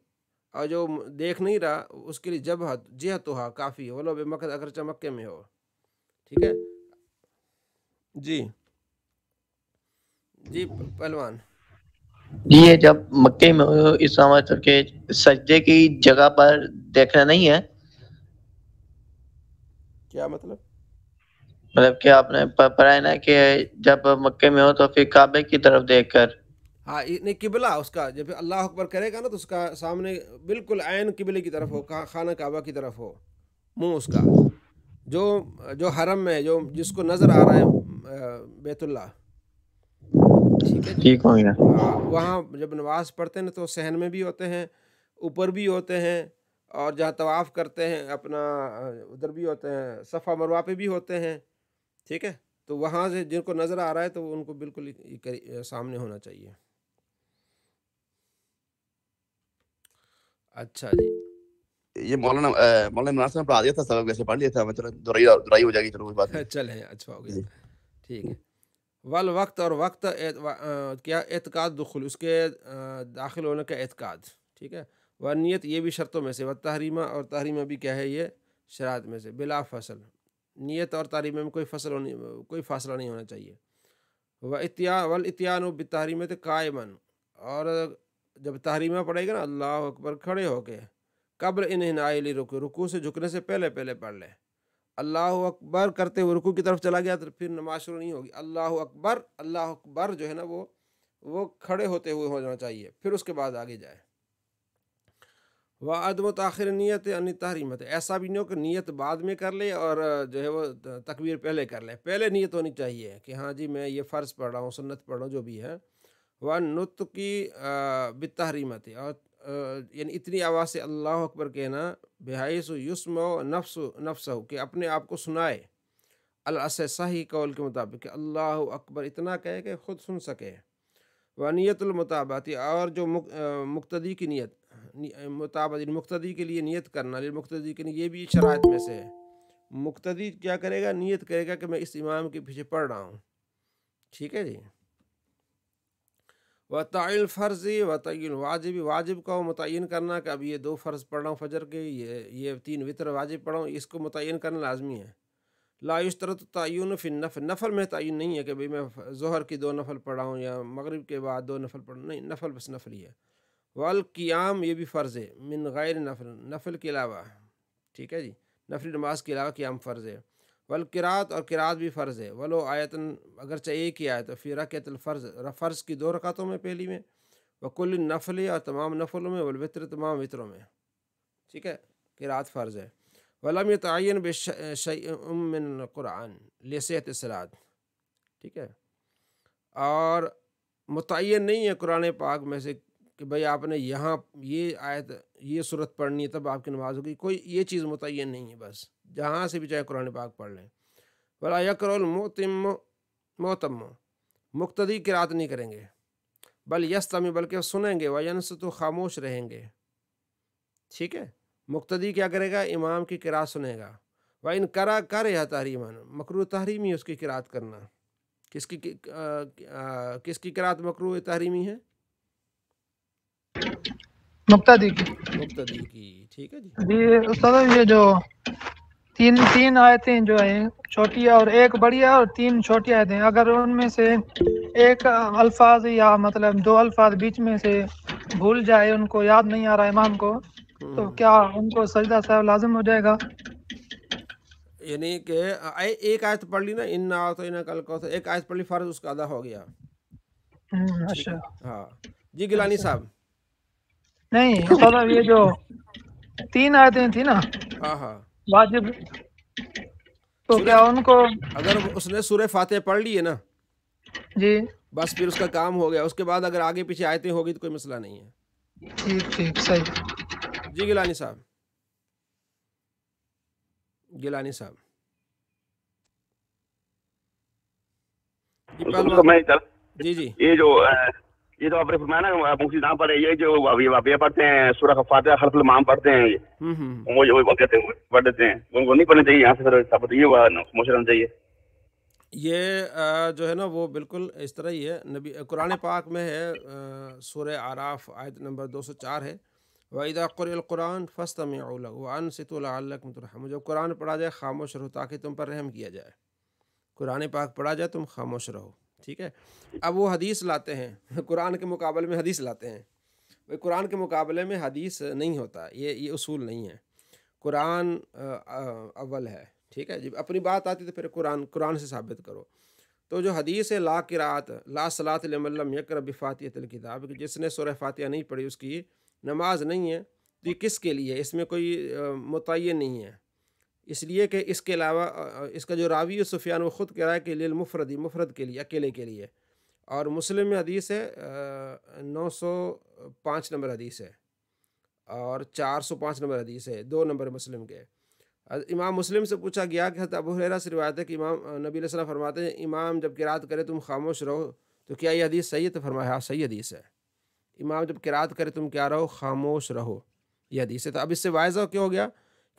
اور جو دیکھ نہیں رہا اس کے لیے جہتھا کافی ہے، ولو بمکہ، اگرچہ مکے میں ہو، ٹھیک ہے جی۔ جی پہلوان، یہ جب مکے میں ہو، اس مطلب کہ سجدے کی جگہ پر دیکھنا نہیں ہے؟ کیا مطلب؟ مطلب کہ آپ نے پڑھا ہے نا کہ جب مکے میں ہو تو پھر کعبے کی طرف دیکھ کر، ہاں نہیں، قبلہ اس کا جب اللہ اکبر کرے گا نا تو اس کا سامنے بالکل عین قبلے کی طرف ہو، خانہ کعبہ کی طرف ہو منہ اس کا، جو حرم میں جو جس کو نظر آ رہا ہے بیت اللہ، ٹھیک ہے جی، ٹھیک ہو گیا. وہاں جب نماز پڑھتے ہیں تو صحن میں بھی ہوتے ہیں، اوپر بھی ہوتے ہیں، اور جہاں طواف کرتے ہیں اپنا ادھر بھی ہوتے ہیں، صفا مروہ پہ بھی ہوتے ہیں، ٹھیک ہے. تو وہاں سے جن کو نظر آ رہا ہے تو ان کو بالکل سامنے ہونا چاہیے. اچھا جی، یہ مولانا عمران صاحب نے پڑھا دیا تھا سبق، ویسے پڑھ لیا تھا میں. چلو درائی ہو جائے گی، چلو کوئی بات نہیں. چلیں اچھا ہو گیا، جی. ٹھیک ہے. والوقت، اور وقت کیا اعتقاد دخول، اس کے داخل ہونے کا اعتقاد، ٹھیک ہے. و نیت، یہ بھی شرطوں میں سے. و تحریمہ، اور تحریمہ بھی کیا ہے یہ شرائط میں سے. بلا فصل، نیت اور تحریمہ میں کوئی فاصلہ نہیں ہونا چاہیے. والاتیان بالتحریمۃ قائماً، اور جب تحریمہ پڑھے گا نا اللہ اکبر کھڑے ہو کے، قبل انحناء لرکوع، رکوع سے جھکنے سے پہلے پڑھ لے. اللہ اکبر کرتے ہوئے رکوع کی طرف چلا گیا تو پھر نماز شروع نہیں ہوگی. اللہ اکبر جو ہے نا وہ کھڑے ہوتے ہوئے ہو جانا چاہیے، پھر اس کے بعد آگے جائے. وعدم تاخیر نیت عن تحریمت، ایسا بھی نہیں ہو کہ نیت بعد میں کر لے اور جو ہے وہ تکبیر پہلے کر لے. پہلے نیت ہونی چاہیے کہ ہاں جی میں یہ فرض پڑھ رہا ہوں، سنت پڑھ رہا ہوں، جو بھی ہے. ونطقی بالتحریمت، اور یعنی اتنی آواز سے اللہ اکبر کہنا، بحیث یسمع نفسہ، کہ اپنے آپ کو سنائے، صحیح قول کے مطابق کہ اللہ اکبر اتنا کہے کہ خود سن سکے. ونیت المطابعت، اور جو مقتدی کی نیت، مطابعت مقتدی کے لیے نیت کرنا، للمقتدی کے لیے، یہ بھی شرائط میں سے ہے. مقتدی کیا کرے گا؟ نیت کرے گا کہ میں اس امام کے پیچھے پڑھ رہا ہوں، ٹھیک ہے جی. وتعین فرض وتعین واجب، واجب کا متعین کرنا کہ اب یہ 2 فرض پڑھ رہا ہوں فجر کے، یہ 3 وتر واجب پڑھا ہوں، اس کو متعین کرنا لازمی ہے. لا یشترط تعین فی النفل، نفل میں تعین نہیں ہے کہ بھئی میں ظہر کی 2 نفل پڑھا ہوں یا مغرب کے بعد 2 نفل پڑھا ہوں، نہیں، نفل بس نفل ہی ہے. والقیام، یہ بھی فرض ہے، من غیر نفل، نفل کے علاوہ، ٹھیک ہے جی، نفل نماز کے علاوہ قیام فرض ہے. والقرات، اور قرات بھی فرض ہے. ولو آیتن، اگرچہ ایک ہی آیت، فی رکعت الفرض، فرض کی 2 رکعتوں میں، پہلی میں. وکل نفل، اور تمام نفلوں میں. والوتر، تمام وطروں میں، ٹھیک ہے، قرات فرض ہے. ولم یتعین بشیء من قرآن لصحت الصلاۃ، ٹھیک ہے، اور متعین نہیں ہے قرآن پاک میں سے کہ بھئی آپ نے یہاں یہ آیت، یہ صورت پڑھنی ہے تب آپ کی نماز ہوگی. کوئی یہ چیز متعین نہیں ہے، بس جہاں سے بھی چاہے قرآن پاک پڑھ لیں. ولا یقرأ المؤتم، مقتدی قرات نہیں کریں گے. بل یستمع، بلکہ سنیں گے. وینصت، خاموش رہیں گے، ٹھیک ہے. مقتدی کیا کرے گا؟ امام کی قرات سنے گا. وَإِن کرہ تحریماً، مکروہ تحریمی ہے اس کی قرات کرنا. کس کی قرات مکروہ تحریمی ہے؟ مقتدی کی. مقتدی کی، ٹھیک ہے جی. جی استاد، یہ جو تین آیتیں جو ہیں چھوٹی اور ایک بڑی ہے، اور 3 چھوٹی آیتیں، اگر ان میں سے ایک الفاظ یا مطلب 2 الفاظ بیچ میں سے بھول جائے، ان کو یاد نہیں آ رہا امام کو، تو کیا ان کو سجدہ صاحب لازم ہو جائے گا؟ یعنی کہ ایک آیت پڑھ لی نا، انا اعطیناک الکوثر، ایک آیت پڑھ لی، فرض اس کا ادا ہو گیا، ٹھیک اچھا. ہے. ہاں جی، گیلانی صاحب. نہیں استاد، یہ جو 3 آیتیں تھیں نا ہاں واجب، تو سورہ، کیا ان کو؟ اگر اس نے سورہ فاتحہ پڑھ لی ہے نا، جی بس پھر اس کا کام ہو گیا. اس کے بعد اگر آگے پیچھے آیتیں ہوگی تو کوئی مسئلہ نہیں ہے. ٹھیک صحیح. جی گیلانی صاحب. گیلانی صاحب جی، پہلوان. جی یہ جو آپ نے فرمایا نا مفتی نام پڑھے، یہ جو واقعہ پڑھتے ہیں سورہ فاتحہ خلف الامام پڑھتے ہیں، وہ پڑھ دیتے ہیں، ان کو نہیں پڑھنا چاہیے. یہاں سے پھر ثابت یہ ہوا خاموش رہنا چاہیے. یہ جو ہے نا وہ بالکل اس طرح ہی ہے. نبی قرآن پاک میں ہے، سورہ اعراف آیت نمبر 204 ہے، وَإِذَا قُرِئَ الْقُرْآنُ فَاسْتَمِعُوا لَهُ وَأَنصِتُوا لَعَلَّكُمْ تُرْحَمُونَ. جب قرآن پڑھا جائے خاموش رہو تاکہ تم پر رحم کیا جائے. قرآن پاک پڑھا جائے تم خاموش رہو، ٹھیک ہے. اب وہ حدیث لاتے ہیں، قرآن کے مقابلے میں حدیث لاتے ہیں. قرآن کے مقابلے میں حدیث نہیں ہوتا، یہ اصول نہیں ہے. قرآن اول ہے، ٹھیک ہے. جب اپنی بات آتی تو پھر قرآن سے ثابت کرو. تو جو حدیث ہے لا قرات لا صلاۃ لمن لم یقرأ بفاتحۃ الکتاب، کہ جس نے سورہ فاتحہ نہیں پڑھی اس کی نماز نہیں ہے. تو یہ کس کے لیے؟ اس میں کوئی متعین نہیں ہے. اس لیے کہ اس کے علاوہ اس کا جو راوی ہے سفیان وہ خود کہہ رہا ہے کہ للمفردی، مفرد کے لیے، اکیلے کے لیے. اور مسلم میں حدیث ہے 905 نمبر حدیث ہے اور 405 نمبر حدیث ہے، 2 نمبر مسلم کے. امام مسلم سے پوچھا گیا کہ حضرت ابو ہریرہ سے روایت ہے کہ امام نبی علیہ السلام فرماتے ہیں امام جب قرات کرے تم خاموش رہو، تو کیا یہ حدیث صحیح ہے؟ تو فرمایا ہاں صحیح حدیث ہے. امام جب قرات کرے تم کیا رہو؟ خاموش رہو، یہ حدیث ہے. تو اب اس سے واضح کیا ہو گیا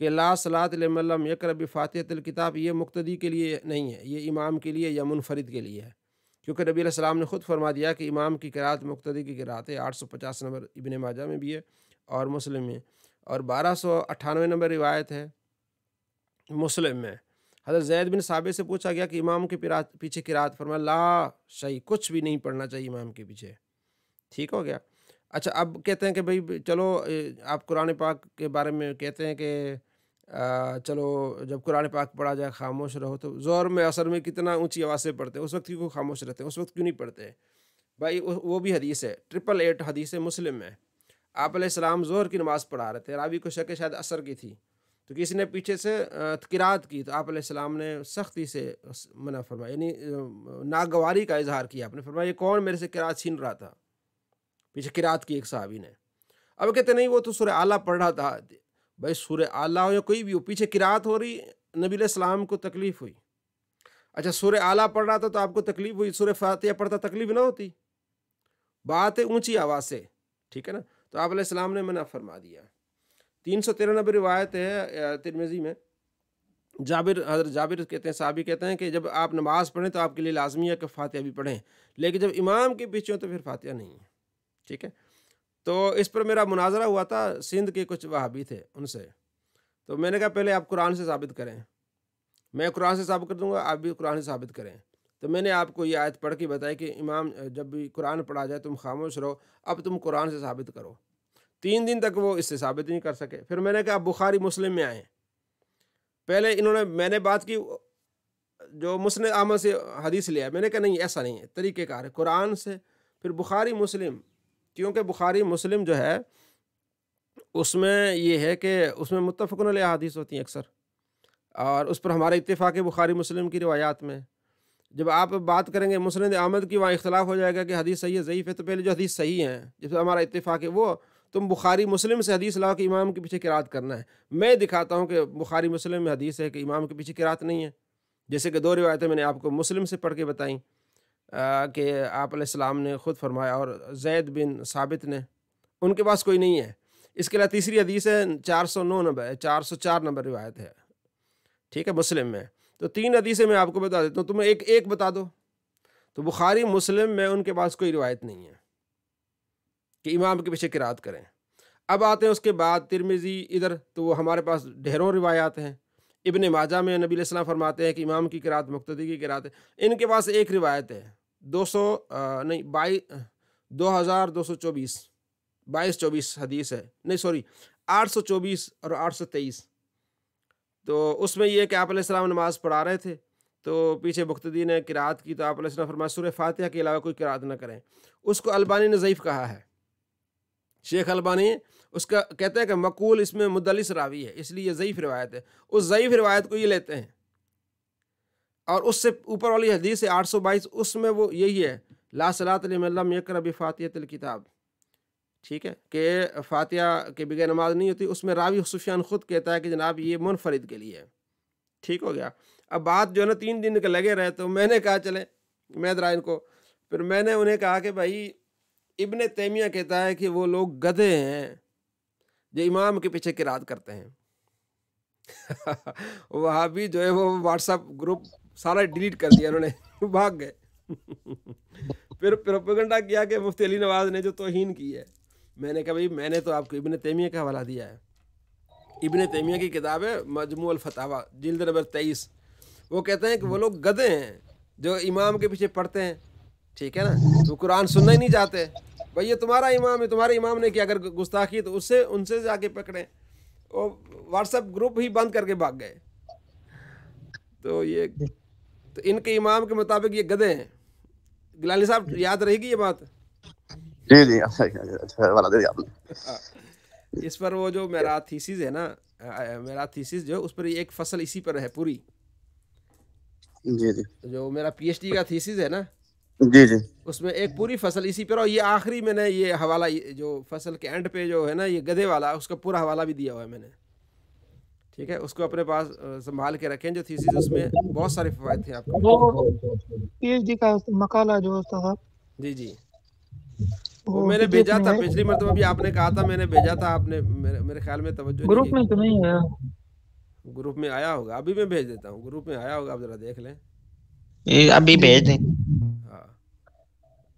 کہ لا صلاۃ لمن لم یقرأ بفاتحۃ الکتاب، یہ مقتدی کے لیے نہیں ہے، یہ امام کے لیے یا منفرد کے لیے ہے، کیونکہ نبی علیہ السلام نے خود فرما دیا کہ امام کی قرات مقتدی کی قرات ہے. 850 نمبر ابن ماجہ میں بھی ہے اور مسلم میں، اور 1298 نمبر روایت ہے مسلم میں. حضرت زید بن ثابت سے پوچھا گیا کہ امام کے پیچھے قرات، فرمایا لا شیء، کچھ بھی نہیں پڑھنا چاہیے امام کے پیچھے. ٹھیک ہو گیا. اچھا اب کہتے ہیں کہ بھئی چلو آپ قرآن پاک کے بارے میں کہتے ہیں کہ چلو جب قرآن پاک پڑھا جائے خاموش رہو، تو ظہر میں عصر میں کتنا اونچی آواز سے پڑھتے ہیں، اس وقت کیوں خاموش رہتے ہیں؟ اس وقت کیوں نہیں پڑھتے؟ بھائی وہ بھی حدیث ہے، 888 حدیث ہے مسلم میں. آپ علیہ السلام ظہر کی نماز پڑھا رہے تھے، راوی کو شک شاید عصر کی تھی، تو کسی نے پیچھے سے قرات کی، تو آپ علیہ السلام نے سختی سے منع فرمایا، یعنی ناگواری کا اظہار کیا. آپ نے فرمایا یہ کون میرے سے قرات چھین رہا تھا؟ پیچھے قرات کی ایک صحابی نے. اب کہتے نہیں وہ تو سورہ اعلیٰ پڑھ رہا تھا. بھائی سورہ اعلیٰ ہو یا کوئی بھی ہو، پیچھے قرات ہو رہی، نبی علیہ السلام کو تکلیف ہوئی. اچھا سورہ اعلیٰ پڑھ رہا تھا تو آپ کو تکلیف ہوئی، سورہ فاتحہ پڑھتا تکلیف نہ ہوتی؟ بات ہے اونچی آواز سے، ٹھیک ہے نا. تو آپ علیہ السلام نے منع فرما دیا. 313 نمبر روایت ہے ترمذی میں، حضرت جابر کہتے ہیں، صحابی کہتے ہیں کہ جب آپ نماز پڑھیں تو آپ کے لیے لازمی ہے کہ فاتحہ بھی پڑھیں، لیکن جب امام کے پیچھے ہو تو پھر فاتحہ نہیں ہے. ٹھیک ہے. تو اس پر میرا مناظرہ ہوا تھا سندھ کے کچھ وہابی تھے ان سے. تو میں نے کہا پہلے آپ قرآن سے ثابت کریں، میں قرآن سے ثابت کر دوں گا، آپ بھی قرآن سے ثابت کریں. تو میں نے آپ کو یہ آیت پڑھ کے بتائی کہ امام جب بھی قرآن پڑھا جائے تم خاموش رہو، اب تم قرآن سے ثابت کرو. 3 دن تک وہ اس سے ثابت نہیں کر سکے. پھر میں نے کہا آپ بخاری مسلم میں آئیں. پہلے میں نے بات کی جو مسند احمد سے حدیث لیا، میں نے کہا نہیں ایسا نہیں ہے، طریقہ کار ہے قرآن سے پھر بخاری مسلم، کیونکہ بخاری مسلم جو ہے اس میں یہ ہے کہ اس میں متفقن علیہ حدیث ہوتی ہیں اکثر، اور اس پر ہمارا اتفاق ہے بخاری مسلم کی روایات میں. جب آپ بات کریں گے مسند احمد کی، وہاں اختلاف ہو جائے گا کہ حدیث صحیح ہے ضعیف ہے. تو پہلے جو حدیث صحیح ہیں جس پر ہمارا اتفاق ہے وہ تم بخاری مسلم سے حدیث لاؤ کہ امام کے پیچھے قرات کرنا ہے. میں دکھاتا ہوں کہ بخاری مسلم میں حدیث ہے کہ امام کے پیچھے قرات نہیں ہے. جیسے کہ 2 روایتیں میں نے آپ کو مسلم سے پڑھ کے بتائیں کہ آپ علیہ السلام نے خود فرمایا، اور زید بن ثابت نے، ان کے پاس کوئی نہیں ہے. اس کے علاوہ تیسری حدیث ہے 409 نمبر 404 نمبر روایت ہے، ٹھیک ہے، مسلم میں. تو 3 حدیثیں میں آپ کو بتا دیتا ہوں، تمہیں ایک بتا دو. تو بخاری مسلم میں ان کے پاس کوئی روایت نہیں ہے کہ امام کے پیچھے قرات کریں. اب آتے ہیں اس کے بعد ترمذی ادھر، تو وہ ہمارے پاس ڈھیروں روایات ہیں. ابن ماجہ میں نبی علیہ السلام فرماتے ہیں کہ امام کی قرات مقتدی کی قرات ہے. ان کے پاس ایک روایت ہے 2224 حدیث ہے، نہیں سوری 824 اور 823. تو اس میں یہ کہ آپ علیہ السلام نماز پڑھا رہے تھے تو پیچھے مقتدی نے قرات کی، تو آپ علیہ السلام فرمایا سورہ فاتحہ کے علاوہ کوئی قرات نہ کریں. اس کو البانی نے ضعیف کہا ہے، شیخ البانی اس کا کہتے ہیں کہ مقول اس میں مدلس راوی ہے، اس لیے یہ ضعیف روایت ہے. اس ضعیف روایت کو یہ لیتے ہیں، اور اس سے اوپر والی حدیث ہے 822، اس میں وہ یہی ہے لا صلاۃ لمن لم یقرأ بفاتحۃ الکتاب، ٹھیک ہے، کہ فاتحہ کے بغیر نماز نہیں ہوتی. اس میں راوی سفیان خود کہتا ہے کہ جناب یہ منفرد کے لیے ہے. ٹھیک ہو گیا. اب بات جو ہے نا 3 دن کے لگے رہے، تو میں نے کہا چلے میں ذرا ان کو، پھر میں نے انہیں کہا کہ بھائی ابن تیمیہ کہتا ہے کہ وہ لوگ گدھے ہیں جو امام کے پیچھے قرات کرتے ہیں. وہاں بھی جو ہے وہ واٹس ایپ گروپ سارا ڈیلیٹ کر دیا انہوں نے، بھاگ گئے. پھر پروپیگنڈا کیا کہ مفتی علی نواز نے جو توہین کی ہے. میں نے کہا بھائی میں نے تو آپ کو ابن تیمیہ کا حوالہ دیا ہے. ابن تیمیہ کی کتاب ہے مجموع الفتاوی جلد نمبر 23. وہ کہتے ہیں کہ وہ لوگ گدھے ہیں جو امام کے پیچھے پڑھتے ہیں، ٹھیک ہے نا، تو قرآن سننا ہی نہیں چاہتے. بھائی یہ تمہارا امام ہے، تمہارے امام نے کیا اگر گستاخی تو ان سے جا کے پکڑیں. وہ واٹس ایپ گروپ ہی بند کر کے بھاگ گئے. تو ان کے امام کے مطابق یہ گدھے ہیں. گیلانی صاحب یاد رہے گی یہ بات؟ جی اس پر وہ جو میرا تھیسس ہے نا میرا تھیسس جو اس پر ایک فصل اسی پر ہے پوری. جی جی جو میرا پی ایچ ڈی کا تھیسس ہے نا جی جی اس میں ایک پوری فصل اسی پر. اور یہ آخری میں نے یہ حوالہ جو فصل کے اینڈ پہ جو ہے نا یہ گدھے والا اس کا پورا حوالہ بھی دیا ہوا ہے میں نے. ٹھیک ہے, اس کو اپنے پاس سنبھال کے رکھیں. جو تھیسس اس میں بہت سارے فوائد تھے آپ کو. وہ پی ایچ ڈی کا مقالہ جو ہوتا تھا جی جی وہ میں نے بھیجا تھا پچھلی مرتبہ بھی آپ نے کہا تھا, میں نے بھیجا تھا, آپ نے میرے خیال میں توجہ نہیں گروپ میں تو نہیں ہے. گروپ میں آیا ہوگا, ابھی میں بھیج دیتا ہوں, گروپ میں آیا ہوگا, آپ ذرا دیکھ لیں. ابھی بھیج دیں. ہاں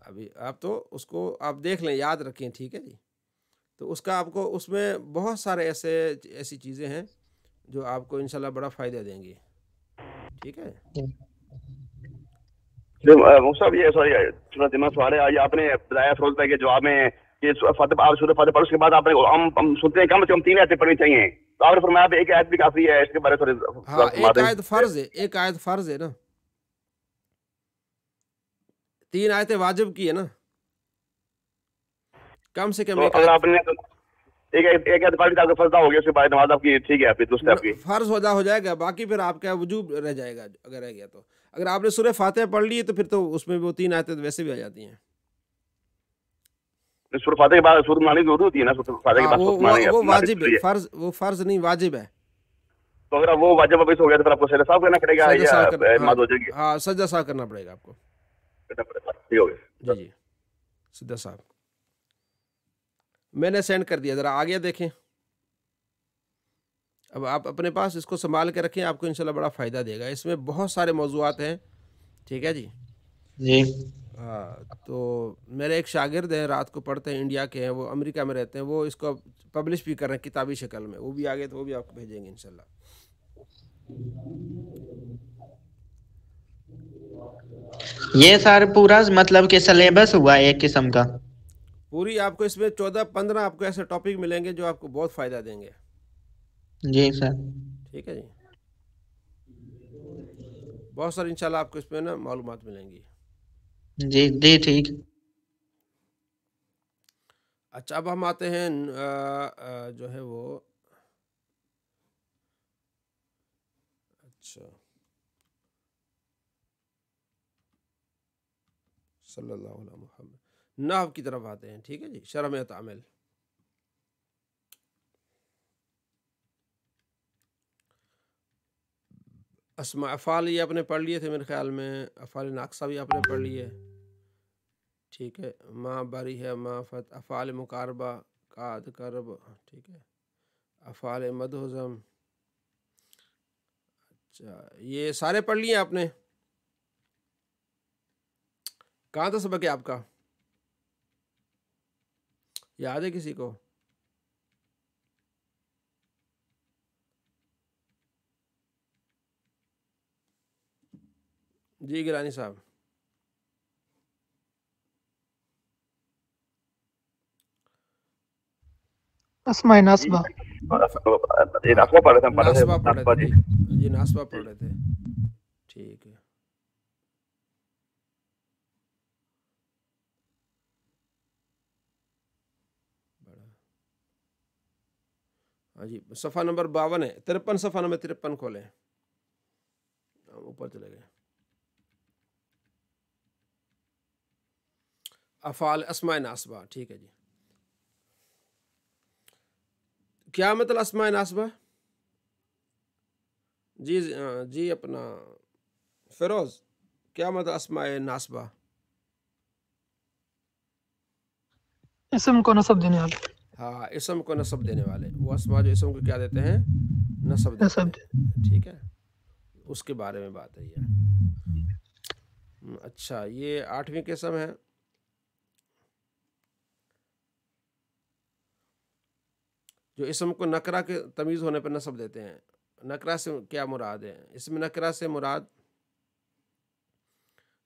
ابھی آپ تو اس کو آپ دیکھ لیں, یاد رکھیں. ٹھیک ہے جی, تو اس کا آپ کو اس میں بہت سارے ایسی چیزیں ہیں جو آپ کو انشاءاللہ بڑا فائدہ دیں گی. ٹھیک ہے صاحب, یہ سوری تھوڑا دماغ سوال ہے. آپ نے بتایا فروز بھائی کے جواب میں کہ فتح آپ سورہ فتح پڑھ اس کے بعد آپ نے ہم سنتے ہیں کم سے کم 3 آیتیں پڑھنی چاہیے, تو آپ نے فرمایا ایک آیت بھی کافی ہے, اس کے بارے میں ہاں ایک آیت فرض ہے, ایک آیت فرض ہے نا, 3 آیتیں واجب کی ہے نا, کم سے کم ایک اگر آپ نے ایک آیت پڑھ لی تو آپ کا فرض ہو گیا, اس کے بعد نماز آپ کی ٹھیک ہے, پھر دوسرے آپ کی فرض ہو جائے گا, باقی پھر آپ کا وجوب رہ جائے گا اگر رہ گیا تو. اگر آپ نے سورہ فاتحہ پڑھ لی تو پھر تو اس میں وہ 3 آیتیں ویسے بھی آ جاتی ہیں. سورہ فاتحہ کے بعد سورہ مانی ضرور ہوتی ہے نا, سورہ فاتحہ کے بعد سورہ مانی وہ واجب ہے, وہ فرض نہیں واجب ہے. تو اگر وہ واجب ابھی ہو گیا تو پھر آپ کو سجدہ صاحب کرنا پڑے گا یا نماز ہو جائے گی؟ ہاں سجدہ صاحب کرنا پڑے گا آپ کو. ٹھیک ہو گیا جی جی سجدہ صاحب میں نے سینڈ کر دیا, ذرا آگے دیکھیں. اب آپ اپنے پاس اس کو سنبھال کے رکھیں, آپ کو انشاءاللہ بڑا فائدہ دے گا. اس میں بہت سارے موضوعات ہیں. ٹھیک ہے جی جی ہاں, تو میرے ایک شاگرد ہیں, رات کو پڑھتے ہیں, انڈیا کے ہیں, وہ امریکہ میں رہتے ہیں, وہ اس کو پبلش بھی کر رہے ہیں کتابی شکل میں. وہ بھی آگے تو وہ بھی آپ کو بھیجیں گے انشاءاللہ. یہ سر پورا مطلب کہ سلیبس ہوا ایک قسم کا. پوری آپ کو اس میں 14-15 آپ کو ایسے ٹاپک ملیں گے جو آپ کو بہت فائدہ دیں گے. جی سر ٹھیک ہے جی, بہت ساری انشاءاللہ آپ کو اس میں نا معلومات ملیں گی. جی جی ٹھیک. اچھا اب ہم آتے ہیں جو ہے وہ اچھا صلی اللہ علیہ محمد نحو کی طرف آتے ہیں. ٹھیک ہے جی, شرح میں تعامل. اسماء افعال یہ آپ نے پڑھ لیے تھے میرے خیال میں, افعال ناقصہ بھی آپ نے پڑھ لیے. ٹھیک ہے, ما بری ہے, ما فت, افعال مقاربہ, قاد کرب. ٹھیک ہے, افعال مدحزم. اچھا یہ سارے پڑھ لیے آپ نے. کہاں تھا سبق ہے آپ کا, یاد ہے کسی کو؟ جی گیلانی صاحب. اسماء ناصبہ ناسبہ پڑھ رہے تھے, ناصبہ پڑھ رہے تھے جی, ناصبہ پڑھ رہے تھے. ٹھیک ہے ہاں جی, صفحہ نمبر 52 ہے, 53 صفحہ نمبر 53 کھولیں, اوپر چلے گئے. افعال اسماء ناصبہ. ٹھیک ہے جی, کیا مطلب اسماء ناصبہ؟ جی جی اپنا فیروز, کیا مطلب اسماء ناصبہ؟ اسم کو نصب دینے والے. ہاں اسم کو نصب دینے والے, وہ اسماء جو اسم کو کیا دیتے ہیں, نصب دیتے ہیں. ٹھیک ہے, اس کے بارے میں بات ہے یہ. اچھا یہ 8ویں قسم ہے. جو اسم کو نکرہ کے تمیز ہونے پر نصب دیتے ہیں. نکرہ سے کیا مراد ہے؟ اسم نکرہ سے مراد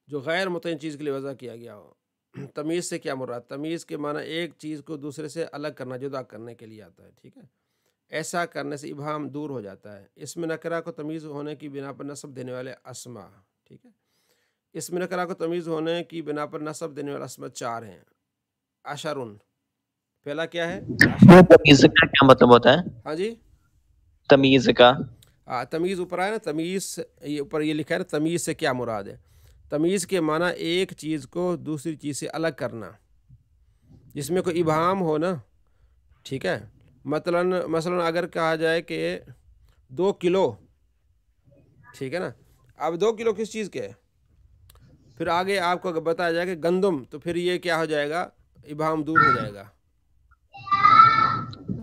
جو غیر متعین چیز کے لیے وضع کیا گیا ہو. تمیز سے کیا مراد؟ تمیز کے معنی ایک چیز کو دوسرے سے الگ کرنا, جدا کرنے کے لیے آتا ہے. ٹھیک ہے, ایسا کرنے سے ابہام دور ہو جاتا ہے. اسم نکرہ کو تمیز ہونے کی بنا پر نصب دینے والے اسماء. ٹھیک ہے, اسم نکرہ کو تمیز ہونے کی بنا پر نصب دینے والے اسماء 4 ہیں. عشرن, پہلا کیا ہے؟ کیا مطلب ہوتا ہے؟ ہاں جی تمیز کا تمیز اوپر آیا نا، تمیز یہ اوپر یہ لکھا ہے نا، تمیز سے کیا مراد ہے؟ تمیز کے معنی ایک چیز کو دوسری چیز سے الگ کرنا، جس میں کوئی ابہام ہو نا، ٹھیک ہے. مثلاً اگر کہا جائے کہ 2 کلو، ٹھیک ہے نا، اب 2 کلو کس چیز کے ہے، پھر آگے آپ کو بتایا جائے کہ گندم، تو پھر یہ کیا ہو جائے گا، ابہام دور ہو جائے گا.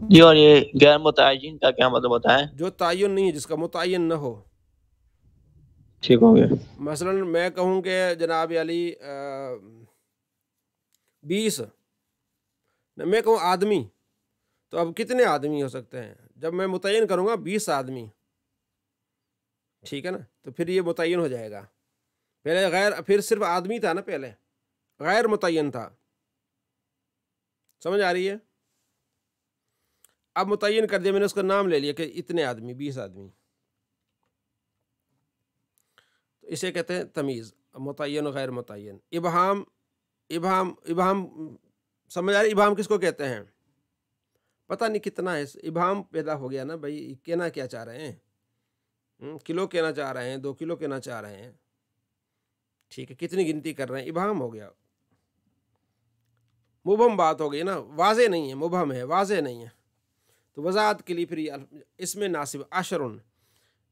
جی. اور یہ غیر متعین کا کیا مطلب ہوتا ہے؟ جو تعین نہیں ہے، جس کا متعین نہ ہو. ٹھیک ہو گیا. مثلاً میں کہوں کہ جناب علی 20، میں کہوں آدمی، تو اب کتنے آدمی ہو سکتے ہیں؟ جب میں متعین کروں گا 20 آدمی، ٹھیک ہے نا، تو پھر یہ متعین ہو جائے گا. پہلے پھر صرف آدمی تھا نا، پہلے غیر متعین تھا. سمجھ آ رہی ہے؟ اب متعین کر دیا میں نے، اس کا نام لے لیا کہ اتنے آدمی، 20 آدمی. تو اسے کہتے ہیں تمیز، متعین و غیر متعین. ابہام سمجھ آ رہی؟ ابہام کس کو کہتے ہیں؟ پتہ نہیں کتنا ہے، ابہام پیدا ہو گیا نا بھائی، کہنا کیا چاہ رہے ہیں، کلو کہنا چاہ رہے ہیں، 2 کلو کہنا چاہ رہے ہیں، ٹھیک ہے، کتنی گنتی کر رہے ہیں، ابہام ہو گیا. مبہم بات ہو گئی نا، واضح نہیں ہے، مبہم ہے، واضح نہیں ہے. تو وضاحت کے لیے پھر اس میں ناصب عشرن،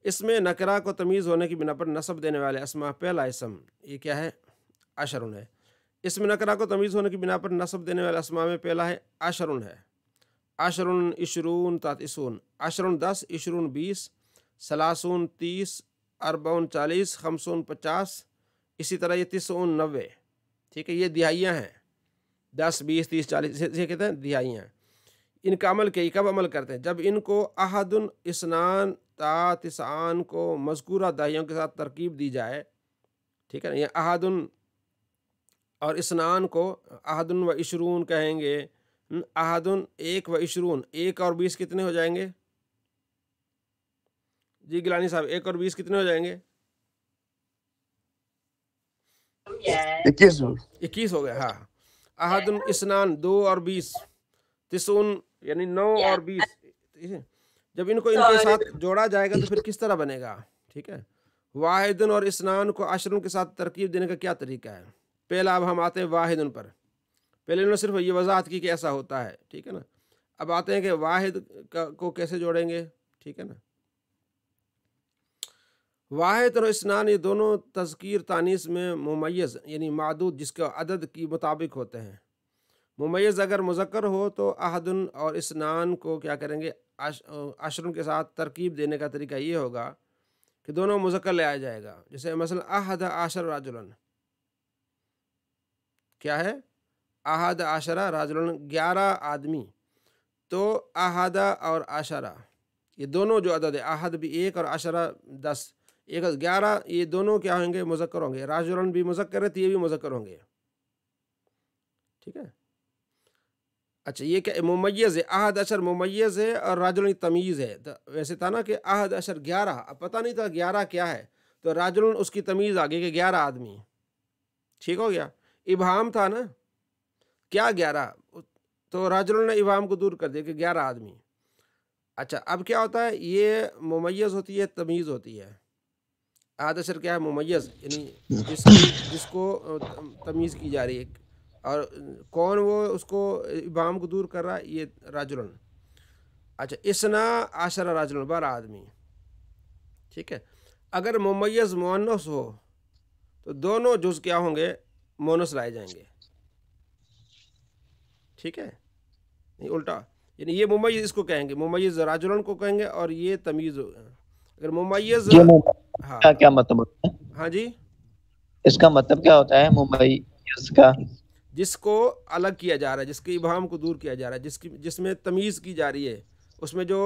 اس میں نکرہ کو تمیز ہونے کی بنا پر نصب دینے والے اسماء، پہلا اسم یہ کیا ہے؟ عشرن ہے. اس میں نکرہ کو تمیز ہونے کی بنا پر نصب دینے والے اسماء میں پہلا ہے عشرن ہے. عشرن، عشرون، تاتسون. عشرن 10، عشرون 20، ثلاثون 30، اربعون 40، خمسون 50، اسی طرح یہ 90 90، ٹھیک ہے. یہ دہائیاں ہیں، 10 20 30 40، اسے کہتے ہیں دہائیاں. ان کا عمل کب عمل کرتے ہیں؟ جب ان کو احد اسنان تا تسعان کو مذکورہ دہائیوں کے ساتھ ترکیب دی جائے، ٹھیک ہے نا. یہ احد اور اسنان کو احد و عشرون کہیں گے. احد 1 و عشرون، 1 اور 20 کتنے ہو جائیں گے؟ جی گیلانی صاحب، 1 اور 20 کتنے ہو جائیں گے؟ 21 ہو گئے. ہاں، احد اسنان 2 اور 20، تسعون یعنی 9 اور 20. جب ان کو ان کے ساتھ جوڑا جائے گا تو پھر کس طرح بنے گا؟ ٹھیک ہے. واحد اور اسنان کو عشروں کے ساتھ ترکیب دینے کا کیا طریقہ ہے؟ پہلا اب ہم آتے ہیں واحد پر. پہلے انہوں نے صرف یہ وضاحت کی کہ ایسا ہوتا ہے، ٹھیک ہے نا. اب آتے ہیں کہ واحد کو کیسے جوڑیں گے، ٹھیک ہے نا. واحد اور اسنان یہ دونوں تذکیر تانیث میں ممیز یعنی معدود، جس کا عدد کی مطابق ہوتے ہیں. ممیز اگر مذکر ہو تو احد اور اسنان کو کیا کریں گے؟ عشرن کے ساتھ ترکیب دینے کا طریقہ یہ ہوگا کہ دونوں مذکر لے آیا جائے گا. جیسے مثلا احد عشر رجلن، کیا ہے؟ احد عشرہ رجلن، 11 آدمی. تو احد اور عشرہ یہ دونوں جو عدد ہے، احد بھی 1 اور عشرہ 10، 1 11، یہ دونوں کیا ہوں گے؟ مذکر ہوں گے. رجلن بھی مذکر ہے تو یہ بھی مذکر ہوں گے، ٹھیک ہے. اچھا، یہ کیا ممیز ہے؟ احد عشر ممیز ہے اور رجلن تمیز ہے. ویسے تھا نا کہ احد عشر 11، اب پتہ نہیں تھا 11 کیا ہے، تو رجلن اس کی تمیز آ گئی کہ 11 آدمی، ٹھیک ہو گیا. ابہام تھا نا، کیا 11، تو رجلن نے ابہام کو دور کر دیا کہ 11 آدمی. اچھا، اب کیا ہوتا ہے؟ یہ ممیز ہوتی ہے، تمیز ہوتی ہے. احد عشر کیا ہے؟ ممیز، یعنی جس کو تمیز کی جا رہی ہے. اور کون وہ اس کو ابہام کو دور کر رہا ہے؟ یہ رجلن. اچھا، اسنا عشر رجلن، 12 آدمی، ٹھیک ہے. اگر ممیز مؤنث ہو تو دونوں جز کیا ہوں گے؟ مؤنث لائے جائیں گے، ٹھیک ہے. نہیں الٹا، یعنی یہ ممیز اس کو کہیں گے، ممیز رجلن کو کہیں گے، اور یہ تمیز. اگر ممیز، ہاں کیا مطلب ہوتا ہے؟ ہاں جی، اس کا مطلب کیا ہوتا ہے ممیز کا؟ جس کو الگ کیا جا رہا ہے، جس کے ابہام کو دور کیا جا رہا ہے، جس میں تمیز کی جا رہی ہے. اس میں جو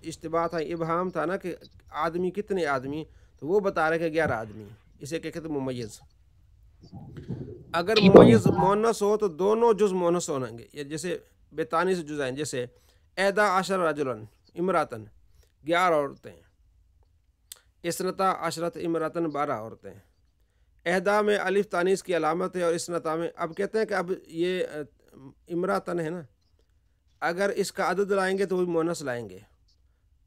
اشتباہ تھا، ابہام تھا نا کہ آدمی کتنے آدمی، تو وہ بتا رہے کہ 11 آدمی. اسے کیا کہتے ہیں؟ ممیز. اگر ممیز مؤنث ہو تو دونوں جز مؤنث ہوں گے. جیسے بتانیث جزائیں، جیسے احدا عشر رجلن امراتن، 11 عورتیں. اسنتا عشرت امراتن، 12 عورتیں. احدا میں الف تانیث کی علامت ہے، اور اسنتا میں، اب کہتے ہیں کہ اب یہ امراتن ہے نا، اگر اس کا عدد لائیں گے تو وہ مؤنث لائیں گے.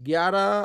11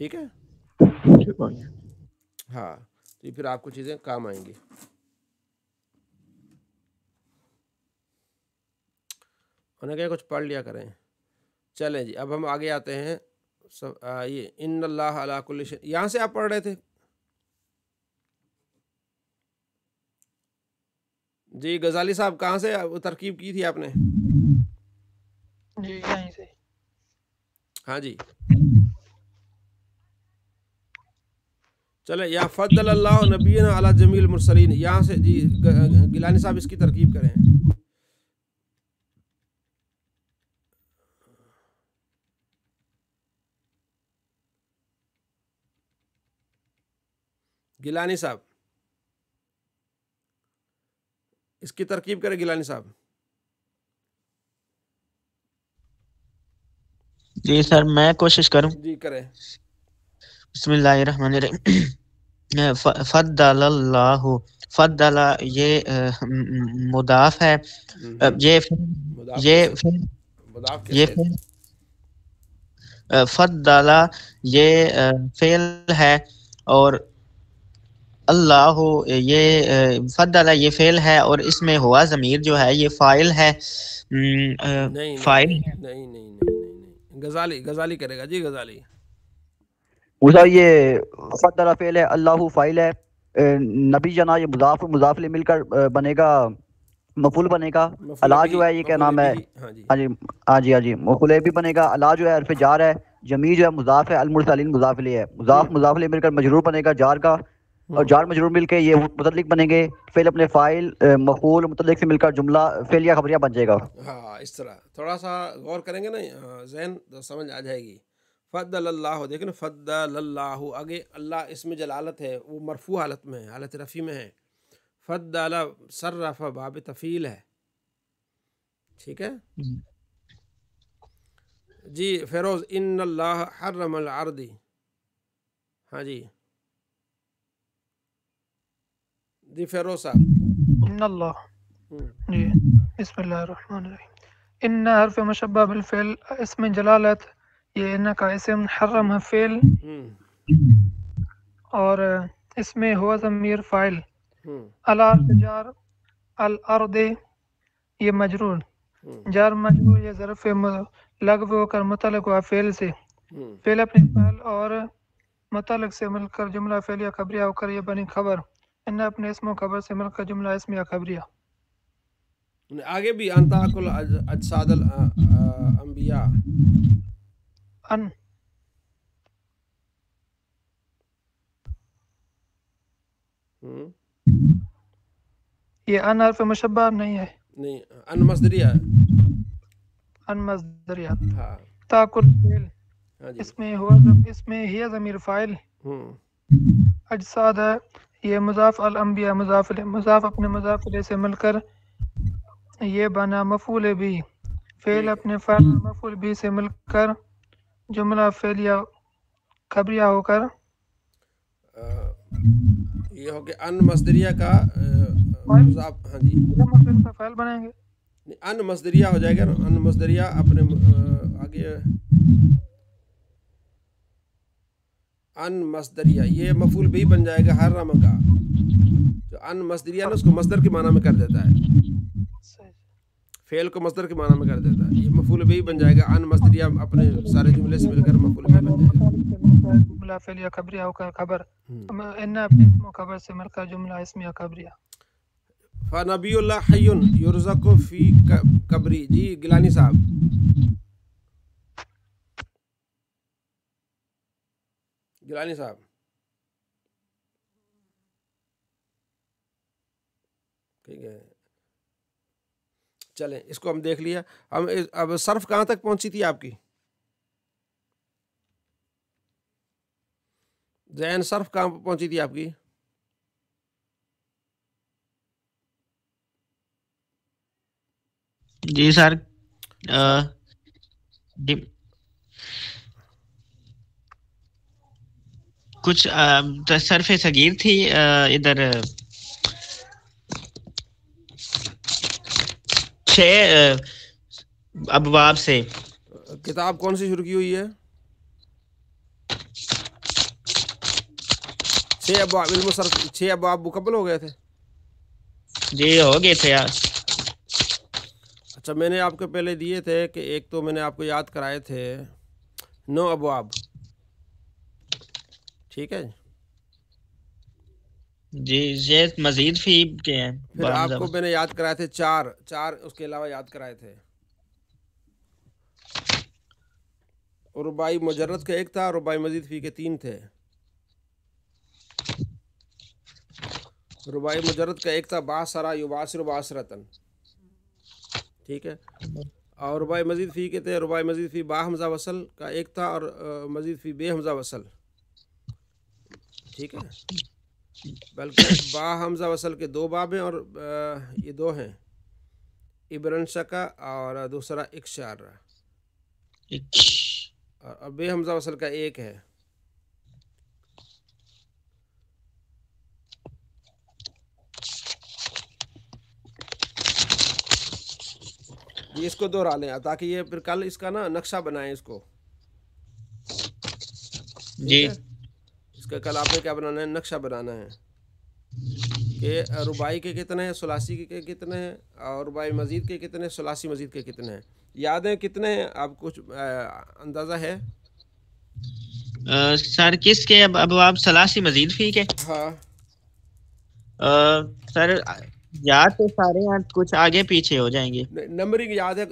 ٹھیک ہے. ہاں تو پھر آپ کو چیزیں کام آئیں گی. انہیں کہ کچھ پڑھ لیا کریں. چلیں جی اب ہم آگے آتے ہیں. یہ ان اللہ علی کل شیء یہاں سے آپ پڑھ رہے تھے. جی غزالی صاحب کہاں سے ترکیب کی تھی آپ نے؟ جی یہیں سے. ہاں جی چلے یہاں فضل اللہ نبینا علی جمیع المرسلین یہاں سے جی گیلانی صاحب اس کی ترکیب کریں. گیلانی صاحب اس کی ترکیب کرے. گیلانی صاحب جی سر میں کوشش کروں. جی کریں. بسم اللہ الرحمن الرحیم. فضل اللہ فضل یہ مضاف ہے. یہ فضل یہ فعل ہے اور اللہ یہ فضل یہ فعل ہے اور اس میں ہوا ضمیر جو ہے یہ فاعل ہے. فاعل نہیں غزالی کرے گا. جی غزالی موسیٰ یہ فضل فعل ہے، اللہ فاعل ہے، نبی جنا یہ مضاف مضاف الیہ مل کر بنے گا مفعول بنے گا. اللہ جو ہے یہ کیا نام ہے؟ ہاں جی مفعول بھی بنے گا. اللہ جو ہے حرف جار ہے، جمیع جو ہے مضاف ہے، المرسلین مضاف الیہ ہے. مضاف مضاف الیہ مل کر مجرور بنے گا جار کا، اور جار مجرور مل کے یہ متعلق بنیں گے. فعل اپنے فاعل مفعول متعلق سے مل کر جملہ فعلیہ خبریہ بن جائے گا. ہاں اس طرح تھوڑا سا غور کریں گے نا ذہن تو سمجھ آ جائے گی. فضل اللہ دیکھیں نا فضل اللہ آگے اللہ اس میں جلالت ہے وہ مرفوع حالت میں ہے، حالت رفیع میں ہے. فضل صرف باب تفعیل ہے. ٹھیک ہے جی. فیروز ان اللہ حرم العرض. ہاں جی جی فیروز صاحب. ان اللہ جی بسم اللہ الرحمن الرحیم. ان حرف مشبہ بالفعل اسم جلالت، یہ ان کا اسم، حرم ہے فعل اور اس میں ہوا ضمیر فاعل. علی جار، الارض یہ مجرور، جار مجرور یہ ظرف لغو ہو کر متعلق ہوا فعل سے. فعل اپنے فعل اور متعلق سے مل کر جملہ فعلیہ خبریہ ہو کر یہ بنی خبر. ان اپنے اسم و خبر سے مل کر جملہ اسمیہ خبریہ. آگے بھی انتا کل اجساد الانبیاء. ان یہ ان حرف مشبہ نہیں ہے، نہیں ان مصدریہ ہے. ان مصدریہ. ہاں تاکل فعل اس میں ہوا اس میں ہی ضمیر فاعل. اجساد ہے یہ مضاف الانبیاء مضاف الیہ، مضاف اپنے مضاف الیہ سے مل کر یہ بنا مفعول بھی. فعل اپنے فعل مفعول بھی سے مل کر جملہ فعلیہ خبریہ ہو کر یہ ہو کہ ان مصدریہ کا مضاف. ہاں جی فعل بنیں گے. ان مصدریہ ہو جائے گا نا. ان مصدریہ اپنے آگے ان مصدریہ یہ مفعول بھی بن جائے گا حرم کا. جو ان مصدریہ نا اس کو مصدر کے معنی میں کر دیتا ہے، فعل کو مصدر کے معنی میں کر دیتا ہے. یہ مفعول بھی بن جائے گا. ان مصدریہ اپنے سارے جملے سے مل کر مفعول بھی بن جائے گا. جملہ فعلیہ خبریہ ہو کر خبر. ان اپنے اسم و خبر سے مل کر جملہ اسمیہ خبریہ. فنبی اللہ حی یرزق فی قبری. جی گیلانی صاحب گیلانی صاحب ٹھیک ہے چلیں اس کو ہم دیکھ لیا. ہم اب صرف کہاں تک پہنچی تھی آپ کی ذہن؟ صرف کہاں پہنچی تھی آپ کی؟ جی سر کچھ صرف صغیر تھی ادھر 6 ابواب سے. کتاب کون سی شروع کی ہوئی ہے؟ 6 ابواب علم صرف 6 ابواب مکمل ہو گئے تھے؟ جی ہو گئے تھے یار. اچھا میں نے آپ کو پہلے دیے تھے کہ ایک تو میں نے آپ کو یاد کرائے تھے 9 ابواب، ٹھیک ہے جی یہ مزید فی کے ہیں. پھر آپ کو میں نے یاد کرائے تھے 4 اس کے علاوہ یاد کرائے تھے. اور رباعی مجرد کا ایک تھا، رباعی مزید فی کے 3 تھے. رباعی مجرد کا ایک تھا باسرا یباسر باسرتن، ٹھیک ہے. اور رباعی مزید فی کے تھے رباعی مزید فی با حمزہ وصل کا ایک تھا اور مزید فی بے حمزہ وصل، ٹھیک ہے. بلکہ با حمزہ وصل کے 2 باب ہیں اور یہ 2 ہیں، ابرن شکا اور دوسرا اکشار، اور بے حمزہ وصل کا ایک ہے. جی اس کو دوہرا لیں تاکہ یہ پھر کل اس کا نا نقشہ بنائیں اس کو. جی اس کا کل آپ نے کیا بنانا ہے؟ نقشہ بنانا ہے کہ رباعی کے کتنے ہیں، ثلاثی کے کتنے ہیں، اور رباعی مزید کے کتنے ہیں، ثلاثی مزید کے کتنے ہیں. یاد ہے کتنے ہیں آپ؟ کچھ اندازہ ہے سر کس کے؟ اب آپ ثلاثی مزید فی کے؟ ہاں سر یاد تو سارے ہیں، کچھ آگے پیچھے ہو جائیں گے. نمبرنگ یاد ہے؟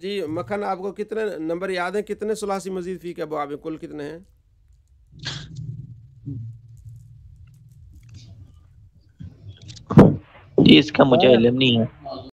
جی مکھن آپ کو کتنے نمبر یاد ہیں؟ کتنے ثلاثی مزید فی کے ابواب کل کتنے ہیں؟ جی اس کا مجھے علم نہیں ہے.